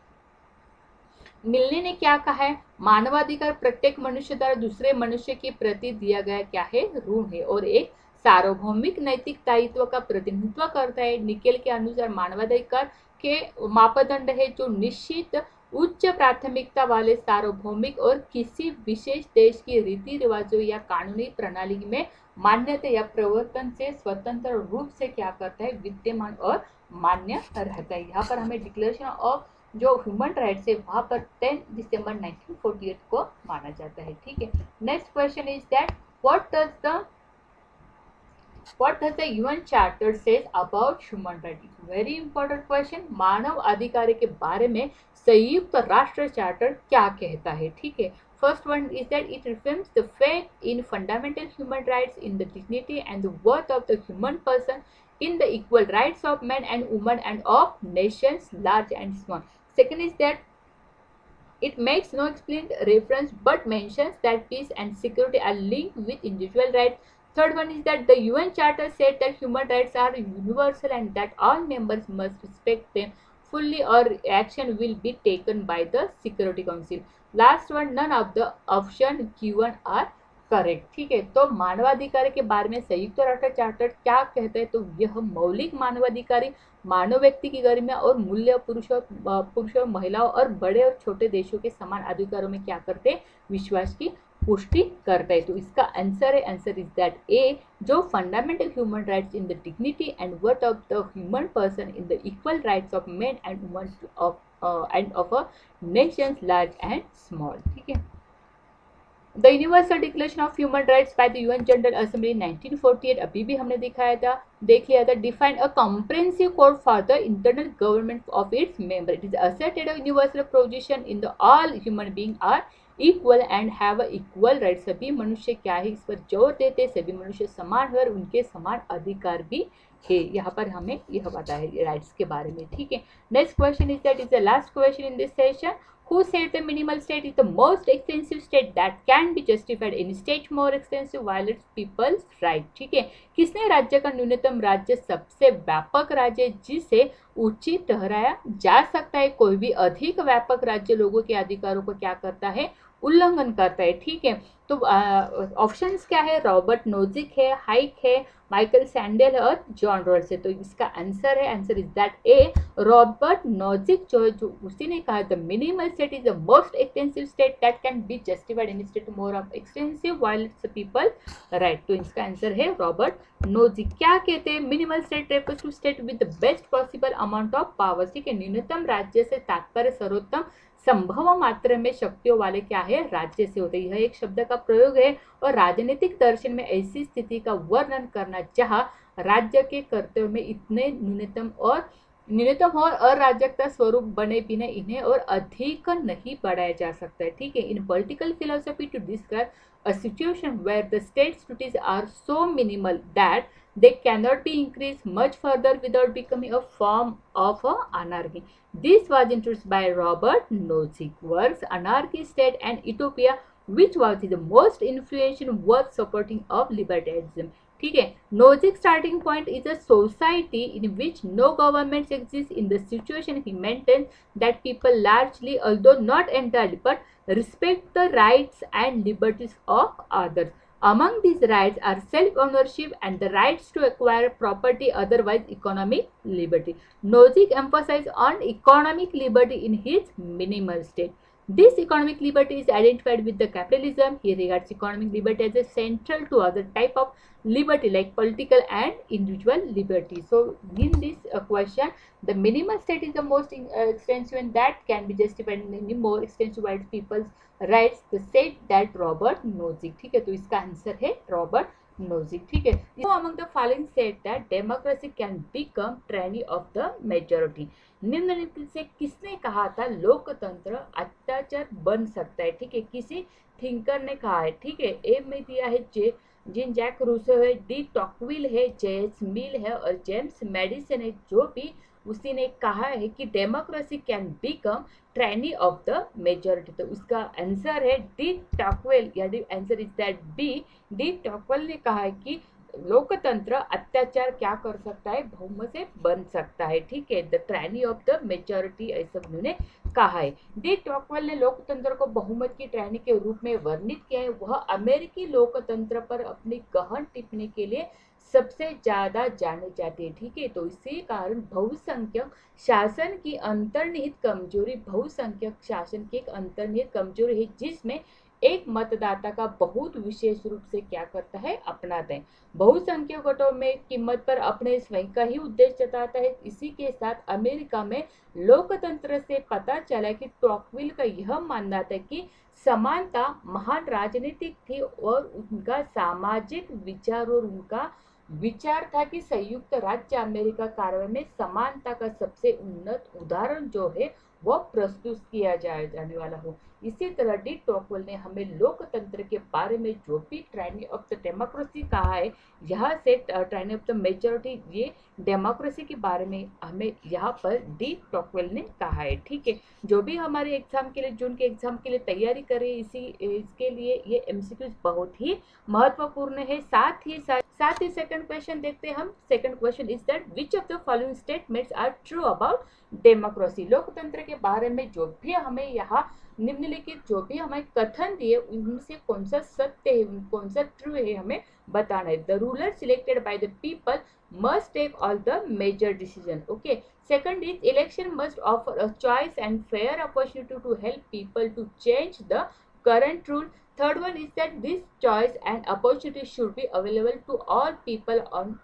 Speaker 1: मिलने ने क्या कहा है, मानवाधिकार प्रत्येक मनुष्य द्वारा दूसरे मनुष्य के प्रति दिया गया क्या है, ऋण है और एक सार्वभौमिक नैतिक दायित्व का प्रतिनिधित्व करता है। निकेल के अनुसार मानवाधिकार के मापदंड है जो निश्चित उच्च प्राथमिकता वाले सार्वभौमिक और किसी विशेष देश की रीति रिवाजों या कानूनी प्रणाली में मान्यता या प्रवर्तन से स्वतंत्र रूप से क्या करता है, विद्यमान और मान्य रहता है। यहाँ पर हमें डिक्लेरेशन ऑफ जो ह्यूमन राइट्स है वहां पर 10 दिसंबर 1948 को माना जाता है। ठीक है, next question is that what What does the UN Charter says about human rights? Very important question. मानव अधिकार के बारे में संयुक्त राष्ट्र चार्टर क्या कहता है? ठीक है. First one is that it affirms the faith in fundamental human rights, in the dignity and the worth of the human person, in the equal rights of men and women and of nations large and small. Second is that it makes no explicit reference but mentions that peace and security are linked with individual rights. Third one is that the UN Charter said that human rights are universal and that all members must respect them fully or action will be taken by the Security Council. Last one, none of the options given are correct. ठीक है. तो मानवाधिकार के बारे में संयुक्त राष्ट्र charter क्या कहते हैं? तो यह मौलिक मानवाधिकारी मानव व्यक्ति की गरिमा और मूल्य पुरुषों महिलाओं और बड़े और छोटे देशों के समान अधिकारों में क्या करते हैं? विश्वास की पुष्टि करता है. तो इसका आंसर है, आंसर इज दैट ए, जो fundamental human rights in the dignity and worth of the human person in the equal rights of main and women of a Nations large and small. ठीक है. The universal declaration of human rights by the UN general assembly 1948 अभी भी हमने देख लिया था. Defined a comprehensive code for the internal government of its member. It is asserted a universal provision in the all human being are equal and have a equal right. सभी मनुष्य क्या है, इस पर जोर देते, सभी मनुष्य समान है और उनके समान अधिकार भी है. यहाँ पर हमें यह पता है राइट्स के बारे में. ठीक है. Next question is that is the last question in this session. Who said the minimal state is the most extensive state that can be justified? Any state more extensive violates people's right. ठीक है. किसने राज्य का न्यूनतम राज्य सबसे व्यापक राज्य जिसे उचित ठहराया जा सकता है? कोई भी अधिक व्यापक राज्य लोगों के अधिकारों को क्या करता है? उल्लंघन करता है. ठीक है. तो ऑप्शंस क्या है? रॉबर्ट नोजिक है, हाइक है, माइकल सैंडल और जॉन रॉल्स है. तो इसका आंसर है, answer is that A, Robert Nozick जो उसी ने कहा the minimal state is the most extensive state that can be justified in state more of extensive violates people right. तो इसका आंसर है रॉबर्ट नोजिक. क्या कहते हैं? Minimal state refers to state with the best possible amount of power. ठीक है. न्यूनतम राज्य से तात्पर्य सर्वोत्तम संभव मात्रा में शक्तियों वाले क्या है? राज्य से होते. यह एक शब्द का प्रयोग है और राजनीतिक दर्शन में ऐसी स्थिति का वर्णन करना जहां राज्य के कर्तव्य में इतने न्यूनतम और अराजकता स्वरूप बने बिना इन्हें और अधिक नहीं बढ़ाया जा सकता है. ठीक है. In political philosophy to describe a situation where the state's duties are so minimal that they cannot be increased much further without becoming a form of anarchy. This was introduced by Robert Nozick. Works Anarchy State and Utopia, which was the most influential worth supporting of libertarianism. ठीक है. Nozick's starting point is a society in which no governments exist. In the situation he maintains that people largely, although not entirely, but respect the rights and liberties of others. Among these rights are self-ownership and the rights to acquire property, otherwise economic liberty. Nozick emphasized on economic liberty in his minimal state. This economic liberty is identified with the capitalism. He regards economic liberty as a central to other type of liberty like political and individual liberty. So in this question, the minimal state is the most extensive and that can be justified in any more extensive rights people's rights. The said that Robert Nozick. ठीक है. तो इसका answer है Robert Nozick. ठीक है. Among the following said that democracy can become tyranny of the majority. निम्नलिखित से किसने कहा था लोकतंत्र अत्याचार बन सकता है? ठीक है. किसी थिंकर ने कहा है. ठीक है. ए में दिया है जीन जैक रूसो है, डी टॉकविल है, जेम्स मिल है और जेम्स मेडिसन है. जो भी उसी ने कहा है कि democracy can become tyranny of the majority. तो उसका आंसर है डी टॉकवेल, यानी answer is that B. De Tocqueville ने कहा है कि लोकतंत्र अत्याचार क्या कर सकता है? बहुमत से बन सकता है. ठीक है. द ट्रायनी ऑफ द मेजॉरिटी ऐसा उन्होंने कहा है. डी टॉकवेल ने लोकतंत्र को बहुमत की ट्रायनी के रूप में वर्णित किया है. वह अमेरिकी लोकतंत्र पर अपनी गहन टिप्पणी के लिए सबसे ज्यादा जाने जाते हैं. ठीक है. तो इसी कारण बहुसंख्यक शासन की अंतर्निहित कमजोरी है जिसमें एक मतदाता का बहुत विशेष रूप से क्या करता है? अपनाते हैं. बहुसंख्यक वोटों में कीमत पर अपने स्वयं का ही उद्देश्य जताता है. इसी के साथ अमेरिका में लोकतंत्र से पता चला कि टॉकविल का यह मानना था कि समानता महान राजनीतिक थी और उनका सामाजिक विचार और उनका विचार था कि संयुक्त राज्य अमेरिका कार्य में समानता का सबसे उन्नत उदाहरण जो है वो प्रस्तुत किया जाने वाला हो। इसी तरह डी टॉकवेल ने हमें लोकतंत्र के बारे में जो भी ट्रायनी ऑफ द डेमोक्रेसी कहा है, यहाँ से ट्रायनी ऑफ द मेजोरिटी, ये डेमोक्रेसी के बारे में हमें यहाँ पर डी टॉकवेल ने कहा है। ठीक है, जो भी हमारे एग्जाम के लिए, जून के एग्जाम के लिए तैयारी करें, इसके लिए ये एमसीक्यूज बहुत ही महत्वपूर्ण है। साथ ही सेकंड क्वेश्चन देखते हैं हम। Second question is that which of the following statements are true about democracy. लोकतंत्र के बारे में जो भी हमें यहाँ निम्नलिखित जो भी हमें कथन दिए उनसे कौन सा सत्य है, कौन सा ट्रू है, हमें बताना है। The ruler selected by the people must take all the major decision. Okay, second is election must offer a choice and fair opportunity to help people to change the current rule. Third one is that this choice and opportunity should be available to all people on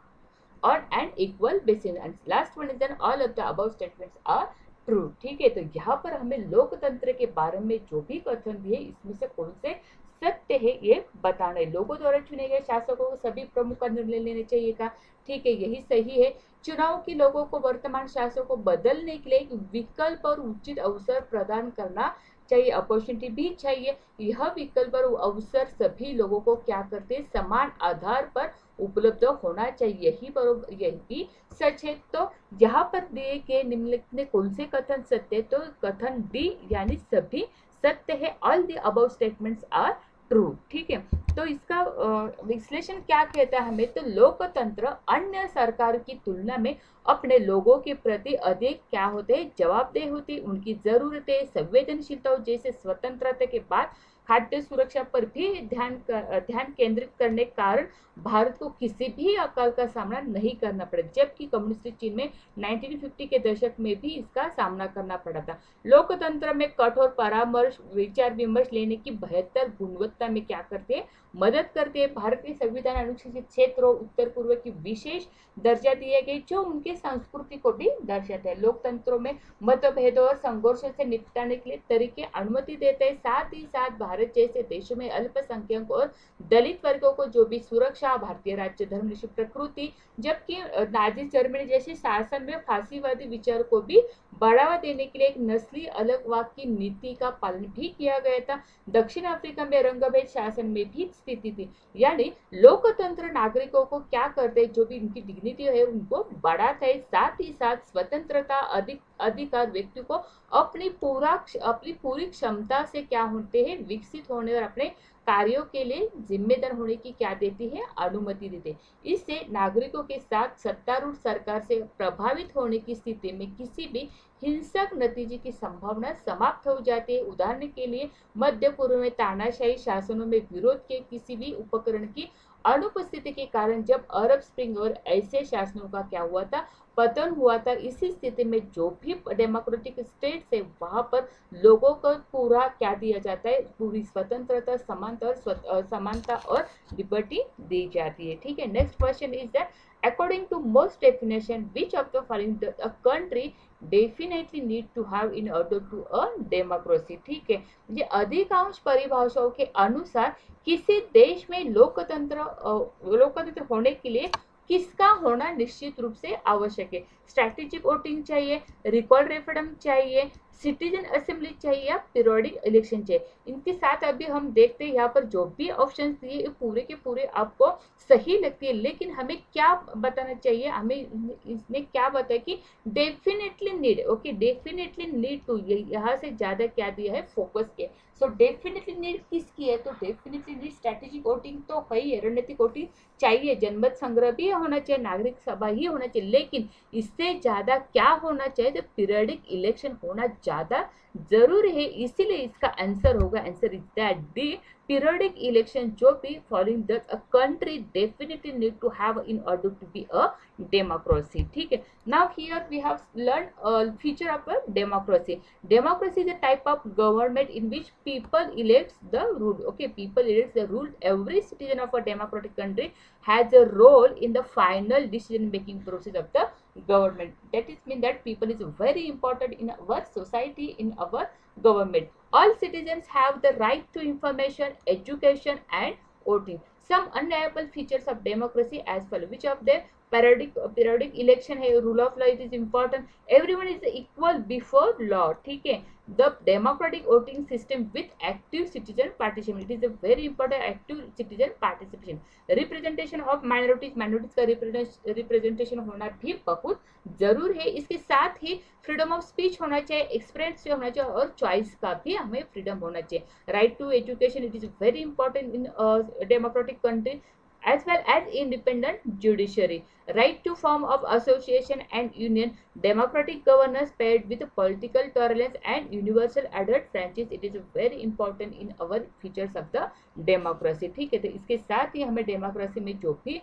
Speaker 1: an equal basis. And last one is that all of the above statements are true. ठीक है, तो यहाँ पर हमें लोकतंत्र के बारे में जो भी कथन दिए इसमें से कौन से सत्य है ये बताना है। लोगों द्वारा चुने गए शासकों को सभी प्रमुख का निर्णय लेने चाहिए का, ठीक है, यही सही है। चुनाव की लोगों को वर्तमान शासकों को बदलने के लिए एक विकल्प और उचित अवसर प्रदान करना चाहिए, अपॉर्चुनिटी भी चाहिए। यह विकल्प और अवसर सभी लोगों को क्या करते हैं, समान आधार पर उपलब्ध होना चाहिए, यही भी सच है। तो यहाँ पर दिए गए निम्नलिखित में कौन से कथन सत्य है, तो कथन डी यानी सभी सत्य है। All the above statements are true. ठीक है, तो इसका विश्लेषण क्या कहता है हमें, तो लोकतंत्र अन्य सरकार की तुलना में अपने लोगों के प्रति अधिक क्या होते हैं, जवाबदेह होते हैं। उनकी जरूरतें, संवेदनशीलताओं जैसे स्वतंत्रता के बाद खाद्य सुरक्षा पर भी ध्यान केंद्रित करने के कारण भारत को किसी भी अकाल का सामना नहीं करना पड़ा, जबकि कम्युनिस्ट चीन में 1950 के दशक में भी इसका सामना करना पड़ा था। लोकतंत्र में कठोर परामर्श, विचार विमर्श लेने की बेहतर गुणवत्ता में क्या करते हैं, मदद करते हैं। भारतीय संविधान अनुसूचित क्षेत्रों उत्तर पूर्व की विशेष दर्जा दिए गए जो उनके संस्कृति को भी दर्शाते हैं। लोकतंत्रों में मतभेदों और संघर्षों से निपटाने के लिए तरीके अनुमति देते हैं। साथ ही साथ भारत जैसे देशों में अल्पसंख्यक और दलित वर्गों को जो भी सुरक्षा, भारतीय राज्य धर्मनिरपेक्ष प्रकृति, जबकि नाजी जर्मनी जैसे शासन में फांसीवादी विचार को भी बढ़ावा देने के लिए एक नस्ली अलगवाद की नीति का पालन भी किया गया था। दक्षिण अफ्रीका में रंगभेद शासन में भी स्थिति थी। यानी लोकतंत्र नागरिकों को क्या करते हैं, जो भी उनकी डिग्निटी है उनको बढ़ाता है। साथ ही साथ स्वतंत्रता, अधिकार व्यक्ति को अपनी पूरी क्षमता से क्या होते हैं, विकसित होने और अपने कार्यों के लिए जिम्मेदार होने की क्या देती है, अनुमति देती है। इससे नागरिकों के साथ सत्तारूढ़ सरकार से प्रभावित होने की स्थिति में किसी भी हिंसक नतीजे की संभावना समाप्त हो जाती है। उदाहरण के लिए मध्य पूर्व में तानाशाही शासनों में विरोध के किसी भी उपकरण की अनुपस्थिति के कारण जब अरब स्प्रिंग और ऐसे शासनों का क्या हुआ था, पतन हुआ था। इसी स्थिति में जो भी डेमोक्रेटिक स्टेट है वहां पर लोगों को पूरा क्या दिया जाता है, पूरी स्वतंत्रता, समानता और लिबर्टी दी जाती है। ठीक है, next question is that according to most definition which of the following a country definitely need to have in order to a democracy। ठीक है, ये अधिकांश परिभाषाओं के अनुसार किसी देश में लोकतंत्र होने के लिए किसका होना निश्चित रूप से आवश्यक है। स्ट्रैटेजिक वोटिंग चाहिए, रिकॉल रेफरेंडम चाहिए, सिटीजन असेंबली चाहिए या पीरियोडिक इलेक्शन चाहिए। इनके साथ अभी हम देखते हैं यहाँ पर जो भी ऑप्शन दिए पूरे के पूरे आपको सही लगती है, लेकिन हमें क्या बताना चाहिए, हमें इसमें क्या बताया कि definitely need, okay, definitely need to, यहाँ से ज्यादा क्या दिया है, फोकस किया। सो डेफिनेटली नीड किसकी है, तो डेफिनेटली नीड स्ट्रैटेजिक वोटिंग तो है ही, रणनीतिक वोटिंग चाहिए, जनमत संग्रह भी होना चाहिए, नागरिक सभा ही होना चाहिए, लेकिन इससे ज्यादा क्या होना चाहिए, तो पीरियोडिक इलेक्शन होना ज्यादा जरूरी है। इसीलिए इसका आंसर होगा, answer is that D, periodic election जो भी following that a country definitely need to have in order to be a democracy। ठीक है, now here we have learned a feature of a democracy। Democracy is a type of government in which people elects the rule, okay, people elects the rule। Every citizen of a democratic country has a role in the final decision making process of the government। That is mean that people is very important in our society, in our government। All citizens have the right to information, education and voting। Some undeniable features of democracy as follow, which of the periodic election है, rule of law it is important, everyone is equal before law, ठीक है, the democratic voting system with active citizen participation, it is a very important, active citizen participation, representation of minorities, minorities का representation होना भी बहुत जरूर है, इसके साथ ही फ्रीडम ऑफ स्पीच होना चाहिए, एक्सप्रेस होना चाहिए और चॉइस का भी हमें फ्रीडम होना चाहिए, right to education it is very important in democratic country, as well as independent judiciary, right to form of association and union, democratic governance paired with political tolerance and universal adult franchise, it is very important in our features of the democracy, ठीक है। तो इसके साथ ही हमें democracy में जो भी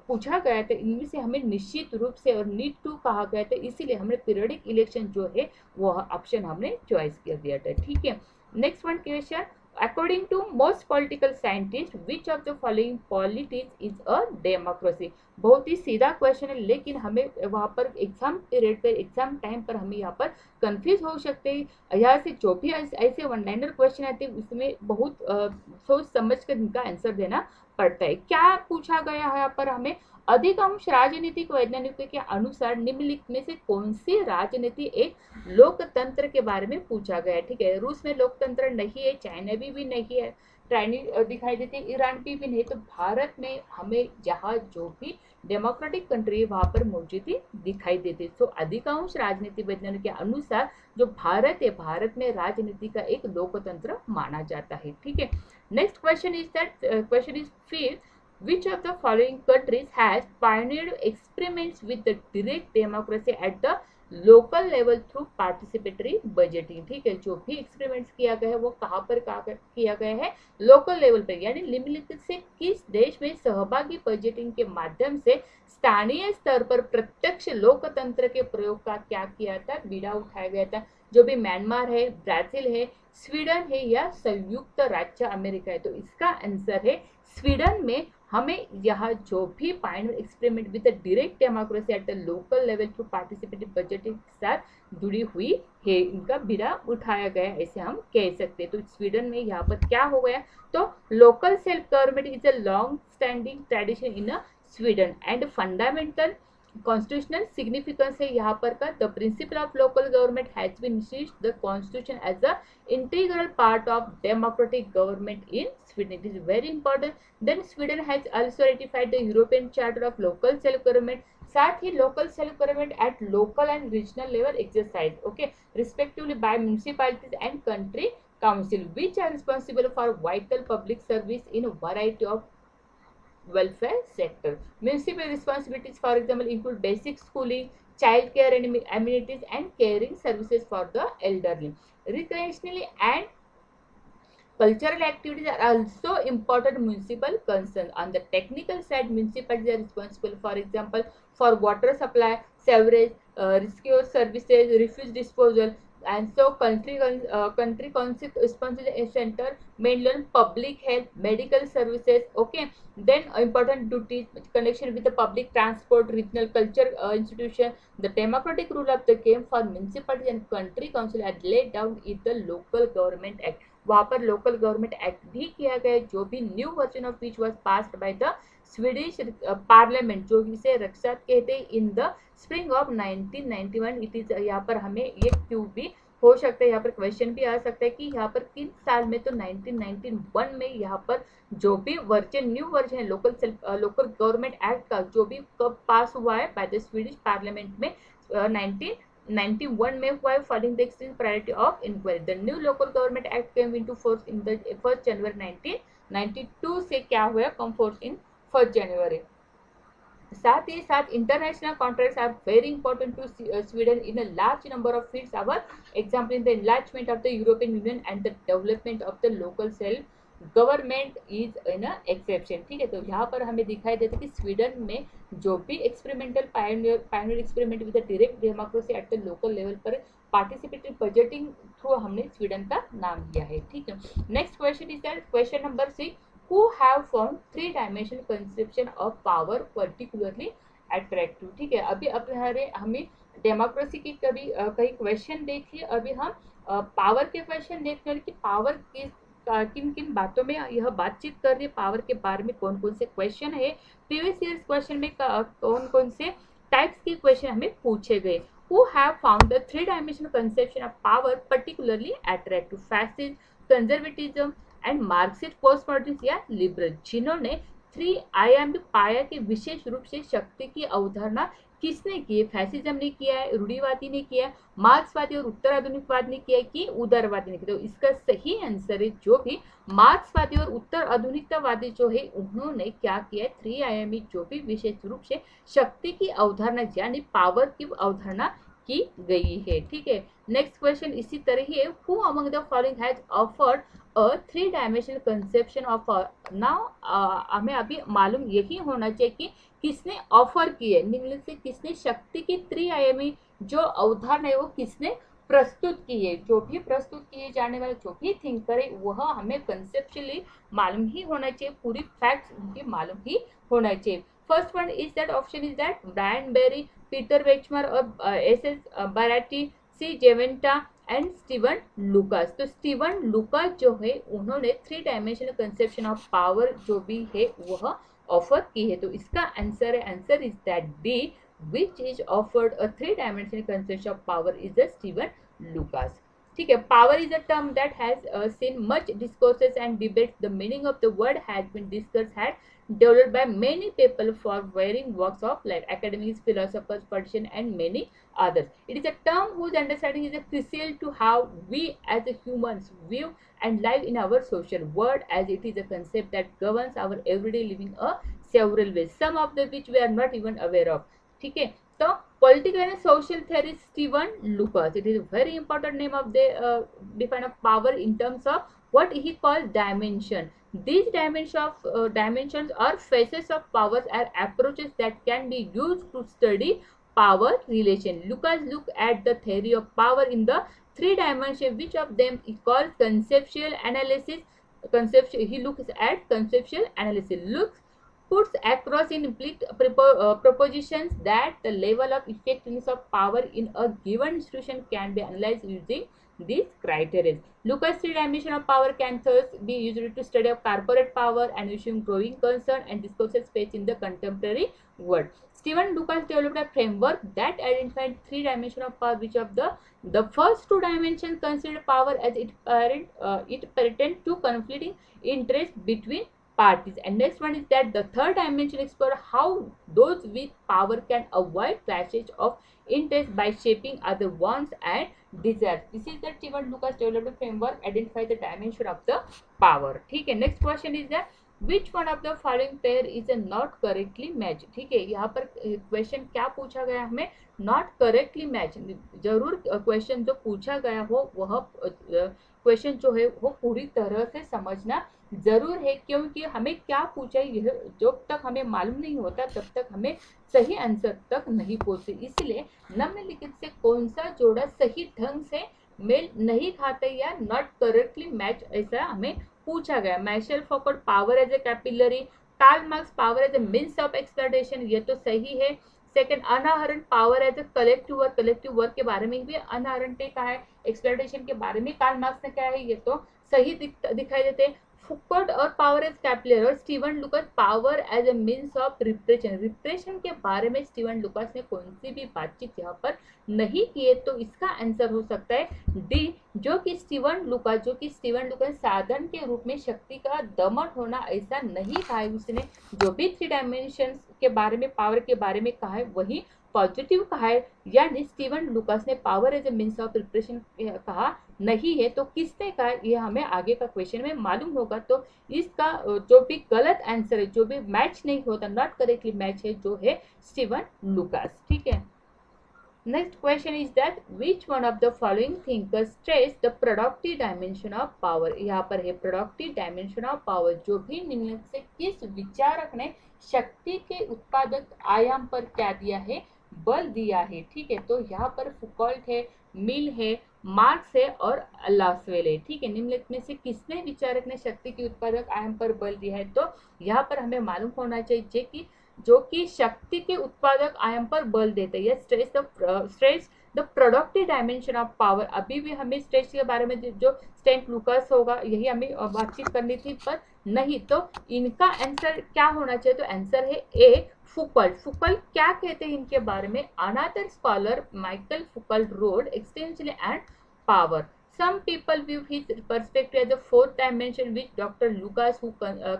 Speaker 1: पूछा गया था इनमें से हमें निश्चित रूप से और नीड टू कहा गया था, इसीलिए हमने पीरियडिक इलेक्शन जो है वो ऑप्शन हमने चॉइस कर दिया था, ठीक है। Next one question, according to most political scientists which of the following politics is a democracy, बहुत ही सीधा क्वेश्चन है लेकिन हमें वहाँ पर एग्जाम पीरियड पर एग्जाम टाइम पर हमें यहाँ पर कंफ्यूज हो सकते हैं, यहाँ से जो भी ऐसे वन लाइनर क्वेश्चन आते हैं उसमें बहुत सोच समझ कर इनका आंसर देना पड़ता है। क्या पूछा गया है यहाँ पर हमें, अधिकांश राजनीतिक वैज्ञानिकों के अनुसार निम्नलिखित में से कौन सी राजनीति एक लोकतंत्र के बारे में पूछा गया है, ठीक है। रूस में लोकतंत्र नहीं है, चाइना भी नहीं है, चाइनीज दिखाई देती है, ईरान की भी नहीं, तो भारत में हमें जहाँ जो भी डेमोक्रेटिक कंट्री है वहां पर मौजूदी दिखाई देती है। तो अधिकांश राजनीति वैज्ञानिक के अनुसार जो भारत है, भारत में राजनीति का एक लोकतंत्र माना जाता है, ठीक है। Next question is that question is fifth, which of the following countries has pioneered experiments with the direct democracy at the local level through participatory budgeting, ठीक है। जो भी एक्सपेरिमेंट्स किया गया है वो कहाँ पर किया गया है, लोकल लेवल पर, यानी निम्नलिखित से किस देश में सहभागी बजटिंग के माध्यम से स्थानीय स्तर पर प्रत्यक्ष लोकतंत्र के प्रयोग का क्या किया था, बीड़ा उठाया गया था। जो भी म्यांमार है, ब्राजील है, स्वीडन है या संयुक्त राज्य अमेरिका है, तो इसका आंसर है स्वीडन में हमें यहाँ जो भी Pioneer experiment with direct democracy at the local level through participative budgeting के साथ जुड़ी हुई है, इनका बीड़ा उठाया गया ऐसे हम कह सकते हैं। तो स्वीडन में यहाँ पर क्या हो गया, तो local self government is a long standing tradition in Sweden and fundamental constitutional significance है यहाँ पर का, the principle of local government has been institute the constitution as a integral part of democratic government in Sweden. It is very important. Then Sweden has also ratified the European Charter of Local Self-Government. साथ ही local self-government at local and regional level exercise, okay, respectively by municipalities and country council, which are responsible for vital public service in a variety of welfare sector. Municipal responsibilities, for example, include basic schooling, child care and amenities, and caring services for the elderly. Recreationally and cultural activities are also important municipal concerns. On the technical side, municipalities are responsible, for example, for water supply, sewerage, rescue services, refuse disposal, and so country council responsible center mainly on public health, medical services, okay. Then important duties connection with the public transport, regional culture institution. The democratic rule of the game for municipalities and country council are laid down in the local government act. वहाँ पर local government act भी किया गया, जो भी new version of which was passed by the Swedish parliament, जो इसे रक्षा कहते हैं, in the spring of 1991। It is यहाँ पर हमें ये क्यों भी हो सकता है, यहाँ पर क्वेश्चन भी आ सकता है कि यहाँ पर किस साल में, तो 1991 में यहाँ पर जो भी वर्जन न्यू वर्जन है लोकल गवर्नमेंट एक्ट का, जो भी कब पास हुआ है बाय द स्वीडिश पार्लियामेंट में 1991 में हुआ है, following the exchange priority of inquiry. The new local government act came into force in the 1 January 1992 से क्या हुआ, कम फोर्स इन 1 जनवरी। साथ ही साथ international contracts are very important to Sweden in a large number of fields, our example in the enlargement of the European Union and the development of the local self government is in exception, ठीक है। तो यहाँ पर हमें दिखाई देता है कि स्वीडन में जो भी experimental Pioneer experiment with direct democracy at the local level पर पार्टिसिपेटरी बजटिंग थ्रू हमने स्वीडन का नाम दिया है, ठीक है। Next question is that question number 6, who have found 3-dimensional conception of power particularly attractive, ठीक है। अभी हमें डेमोक्रेसी की कई क्वेश्चन देखिए, अभी हम पावर के क्वेश्चन देख रहे हैं कि पावर किन किन बातों में यह बातचीत कर रही है, पावर के बारे में कौन कौन से क्वेश्चन है, प्रीवियस ईयर्स क्वेश्चन में कौन कौन से टाइप्स के क्वेश्चन हमें पूछे गए। Who have found the three-dimensional conception of power particularly attractive, fascist, conservatism and Marxist postmodernism या liberal, जिन्होंने थ्री आयामी पाया के विशेष रूप से शक्ति की अवधारणा किसने की है? फैसिज्म ने किया है, रूढ़िवादी ने किया है, मार्क्सवादी और उत्तर आधुनिकवाद ने किया है कि उदारवादी ने किया? तो इसका सही आंसर है जो भी मार्क्सवादी और उत्तर आधुनिकतावादी जो है उन्होंने क्या किया है, थ्री आयामी जो भी विशेष रूप से शक्ति की अवधारणा यानी पावर की अवधारणा की गई है। ठीक है, नेक्स्ट क्वेश्चन इसी तरह ही है, who among the following has offered a three dimensional conception of now. हमें अभी मालूम यही होना चाहिए कि किसने ऑफर की है, निम्न से किसने शक्ति की त्रिआयामी जो अवधारणा है वो किसने प्रस्तुत की है। जो भी प्रस्तुत किए जाने वाले जो भी थिंकर है वह हमें कंसेप्चुअली मालूम ही होना चाहिए, पूरी फैक्ट्स उनकी मालूम ही होना चाहिए। First one is that, option is that Brian Barry, Peter वेचमर और S Baratz, C Gaventa and Steven Lukes. तो स्टीवन लुकास जो है उन्होंने three dimensional conception of power जो भी है वह ऑफर की है। तो इसका आंसर है, answer is that B, which is offered a three-dimensional concept of power is the Steven Lucas. ठीक है, power is a term that has seen much discourses and debates. The meaning of the word has been discussed, had developed by many people for varying walks of life, academics, philosophers, politicians, and many others. It is a term whose understanding is crucial to how we as humans view and live in our social world, as it is a concept that governs our everyday living a several ways, some of the which we are not even aware of. ठीक है, तो political and social theorist Steven Lucas, it is very important name of the define of power in terms of what he calls dimension. These dimensions or phases of powers are approaches that can be used to study power relation. Lucas look at the theory of power in the three dimensions, which of them he calls conceptual analysis. He looks at conceptual analysis. Looks puts across in implicit propositions that the level of effectiveness of power in a given institution can be analyzed using these criteria. Lucas' three dimension of power can thus be used to study of corporate power and assume growing concern and discourse space in the contemporary world. Stephen Lucas developed a framework that identified three dimensions of power, which of the first two dimensions consider power as it pertains to conflicting interests between parties, and next one is that the third dimension explore how those with power can avoid clashes of interest by shaping other wants and desires. This is the Stephen Lucas developed framework identify the dimension of the power. ठीक है, next question is that which one of the following pair is a not correctly matched. ठीक है, यहाँ पर question क्या पूछा गया हमें, नॉट करेक्टली मैच। जरूर क्वेश्चन जो पूछा गया हो वह क्वेश्चन जो है वो पूरी तरह से समझना जरूर है, क्योंकि हमें क्या पूछा है यह जब तक हमें मालूम नहीं होता तब तक हमें सही आंसर तक नहीं पहुंचते। इसलिए निम्नलिखित से कौन सा जोड़ा सही ढंग से मेल नहीं खाते या नॉट करेक्टली मैच, ऐसा हमें पूछा गया। Michel Foucault power as a capillary, Karl Marx power as a means of exploitation, ये तो सही है। Second, Hannah Arendt power as a collective work के बारे में भी अन्ना अरेंट ने कहा है, एक्सप्लॉयटेशन के बारे में कार्ल मार्क्स ने कहा है, ये तो सही दिखाई देते हैं। फुकॉल्ट और पावर एज कैपिलर और Steven Lukes power as a means of repression, repression के बारे में स्टीवन लुकास ने कौन सी भी बातचीत यहाँ पर नहीं की है, तो इसका आंसर हो सकता है डी, जो कि स्टीवन लुकास साधन के रूप में शक्ति का दमन होना ऐसा नहीं कहा है उसने। जो भी थ्री डायमेंशन के बारे में पावर के बारे में कहा है वही पॉजिटिव कहा है, यानी स्टीवन लुकास ने power as a means of repression कहा नहीं है। तो किसने कहा ये हमें आगे का क्वेश्चन में मालूम होगा। तो इसका जो भी गलत आंसर है, जो भी मैच नहीं होता, नॉट करेक्टली मैच है, जो है स्टीवन लुकास। ठीक है, next question is that which one of the following thinkers stress the productive dimension of power. यहाँ पर है प्रोडक्टिव डायमेंशन ऑफ पावर, जो भी निम्न से किस विचारक ने शक्ति के उत्पादक आयाम पर क्या दिया है, बल दिया है। ठीक है, तो यहाँ पर फुकॉल्ट है, मिल है, मार्क्स है और लासवेल है। ठीक है, निम्नलिखित में से किसने विचारक ने शक्ति के उत्पादक आयाम पर बल दिया है, तो यहाँ पर हमें मालूम होना चाहिए कि जो कि शक्ति के उत्पादक आयाम पर बल देते हैं, stress the productive dimension of power. अभी भी हमें स्टेट के बारे में जो सेंट लुकास होगा यही हमें बातचीत करनी थी, पर नहीं, तो इनका आंसर क्या होना चाहिए? तो आंसर है ए, फुकल्ट। फुकल्ट क्या कहते हैं इनके बारे में? Another scholar Michael Foucault road extension and power. Some people view his perspective as the fourth dimension, which Dr. Lucas, who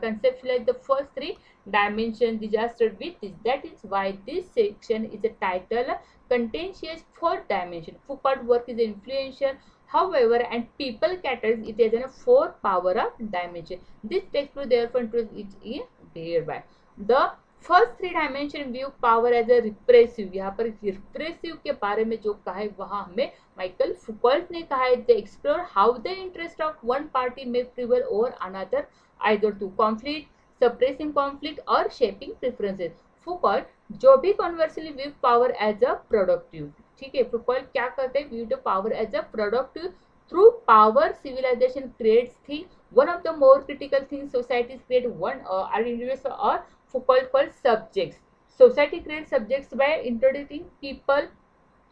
Speaker 1: conceptualized the first three dimensions, disastered with this. That is why this section is a title contentious fourth dimension. Foucault's work is influential, however, and people categorize it as a fourth power of dimension. This textbook therefore introduces it hereby. The first three dimension view power as a repressive, यहाँ पर repressive के बारे में जो कहा है वहाँ हमें माइकल फुकल्ट ने कहा है, they explore how the interest of one party may prevail over another, either to conflict, suppressing conflict और शेपिंग प्रेफरेंसेस. फुकल्ट जो भी conversely view power as a productive, ठीक है, फुकल्ट क्या करते हैं? View the power as a productive. Through power civilization creates the one of the more critical things societies create one are individuals or Foucault called subjects. Society creates subjects by introducing people,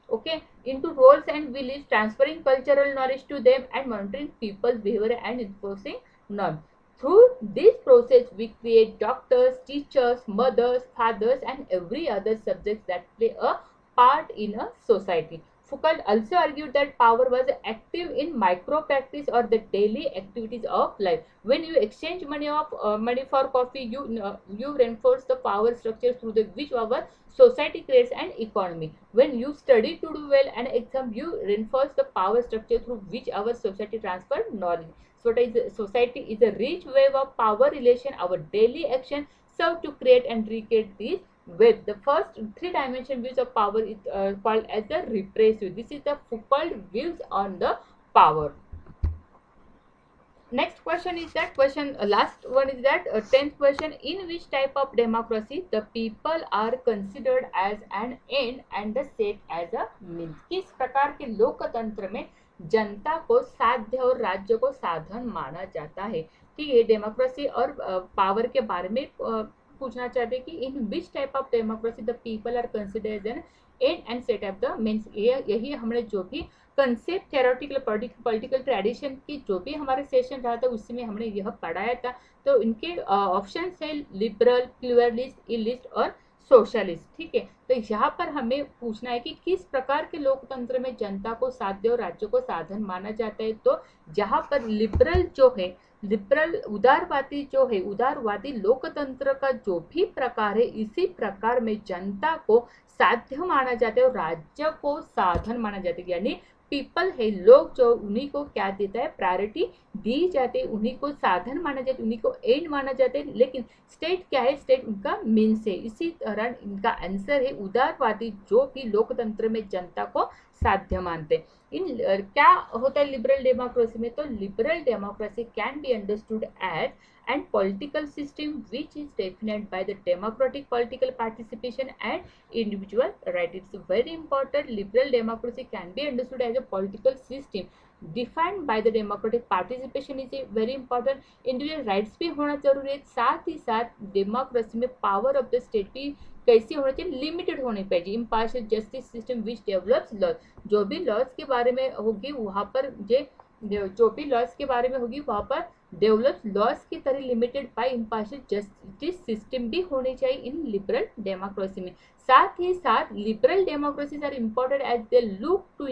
Speaker 1: okay, into roles and beliefs, transferring cultural knowledge to them and monitoring people's behavior and enforcing norms. Through this process we create doctors, teachers, mothers, fathers and every other subjects that play a part in a society. Foucault also argued that power was active in micro practice or the daily activities of life. When you exchange money for coffee, you reinforce the power structure through which our society creates an economy. When you study to do well and exam, you reinforce the power structure through which our society transfer knowledge. Society is a rich wave of power relation. Our daily action serve to create and recreate these web. The first three dimension views of power is called as the repressive. This is the Foucault views on the power. Next question is that last one is that 10th question, in which type of democracy the people are considered as an end and the state as a means. किस प्रकार के लोकतंत्र में जनता को साध्य और राज्य को साधन माना जाता है? ठीक है, डेमोक्रेसी और पावर के बारे में पूछना चाहते हैं कि in which type of democracy the people are considered an end and set of the means. यही हमने जो भी कंसेप्ट थेरोटिकल पॉलिटिकल ट्रेडिशन की जो भी हमारे सेशन रहा था उसमें हमने यह पढ़ाया था. तो इनके ऑप्शन है लिबरल, प्लूरलिस्ट, इलिस्ट और सोशलिस्ट. ठीक है, तो यहाँ पर हमें पूछना है कि किस प्रकार के लोकतंत्र में जनता को साध्य और राज्य को साधन माना जाता है. तो जहाँ पर लिबरल जो है, लिबरल उदारवादी जो है, उदारवादी लोकतंत्र का जो भी प्रकार है, इसी प्रकार में जनता को साध्य माना जाता है और राज्य को साधन माना जाता है. यानी पीपल है, लोग जो उन्हीं को क्या देता है, प्रायोरिटी दी जाती है, उन्हीं को साधन माना जाता है, उन्हीं को एंड माना जाता है. लेकिन स्टेट क्या है? स्टेट उनका मीन्स है. इसी तरह इनका आंसर है उदारवादी जो भी लोकतंत्र में जनता को साध्य मानते हैं. इन क्या होता है लिबरल डेमोक्रेसी में? तो liberal democracy can be understood as and political system which is defined by the democratic political participation and individual right. It's very important. Liberal democracy can be understood as a political system defined by the democratic participation is a very important. individual rights भी होना जरूरी है. साथ ही साथ democracy में power of the state भी कैसी होना चाहिए? लिमिटेड होनी चाहिए. Impartial justice system which develops law. जो भी लॉज के बारे में होगी वहाँ पर जो भी लॉज के बारे में होगी वहाँ पर डेवलप लॉज की तरह limited by impartial justice system भी होनी चाहिए इन लिबरल डेमोक्रेसी में. साथ ही साथ liberal democracies are important as they look to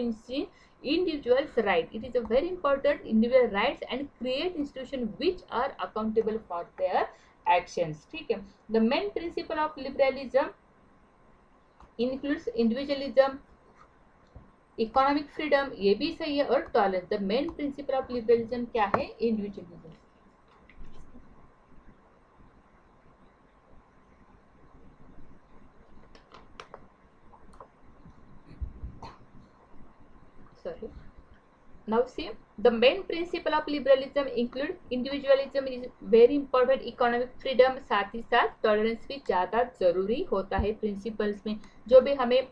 Speaker 1: individuals right. It is a very important individual rights and create institution which are accountable for their actions. ठीक है, the main principle of liberalism includes individualism, economic freedom, ये भी सही है, और tolerance. The main principle of liberalism क्या है? Individualism. Sorry. Now see, the main principle of liberalism include individualism is very important, economic freedom, साथ ही साथ टॉलरेंस भी ज़्यादा जरूरी होता है प्रिंसिपल्स में. जो भी हमें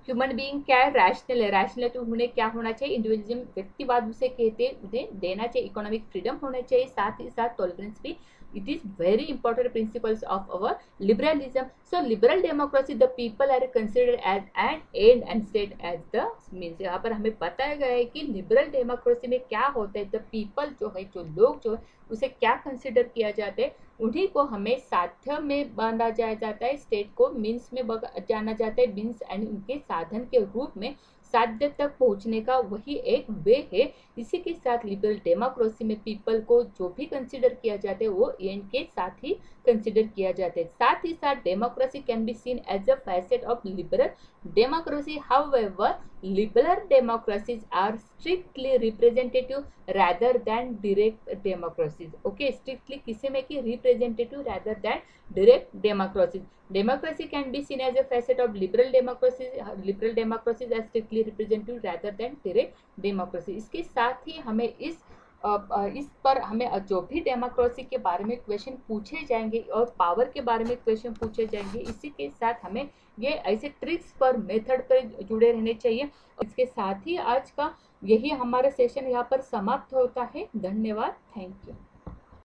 Speaker 1: ह्यूमन बीइंग क्या है, रैशनल है। रैशनल तो उन्हें क्या होना चाहिए, इंडिविजुअलिज्म, व्यक्तिवाद उसे कहते हैं, उन्हें देना चाहिए, इकोनॉमिक फ्रीडम होना चाहिए, साथ ही साथ टॉलरेंस भी। It is very important principles of our liberalism. So liberal democracy, the people are considered as an end and state as the means. यहाँ पर हमें बताया गया है कि लिबरल डेमोक्रेसी में क्या होता है, द पीपल जो है, जो लोग जो है, उसे क्या कंसिडर किया जाता है, उन्हीं को हमें साध्य में बांधा जाया जाता है, स्टेट को मीन्स में जाना जाता है, मीन्स एंड उनके साधन के रूप में साध्य तक पहुंचने का वही एक वे है। इसी के साथ लिबरल डेमोक्रेसी में पीपल को जो भी कंसिडर किया जाता है वो एंड के साथ ही कंसिडर किया जाता है। साथ ही साथ democracy can be seen as a facet of liberal democracy. However, liberal democracies are strictly representative rather than direct democracies. Okay, strictly किसे में कि representative rather than direct democracies. Democracy can be seen as a facet of liberal democracies. Liberal democracies are strictly representative rather than direct democracy. इसके साथ ही हमें इस पर हमें जो भी डेमोक्रेसी के बारे में क्वेश्चन पूछे जाएंगे और पावर के बारे में क्वेश्चन पूछे जाएंगे, इसी के साथ हमें ये ऐसे ट्रिक्स पर, मेथड पर जुड़े रहने चाहिए। इसके साथ ही आज का यही हमारा सेशन यहाँ पर समाप्त होता है। धन्यवाद, थैंक यू।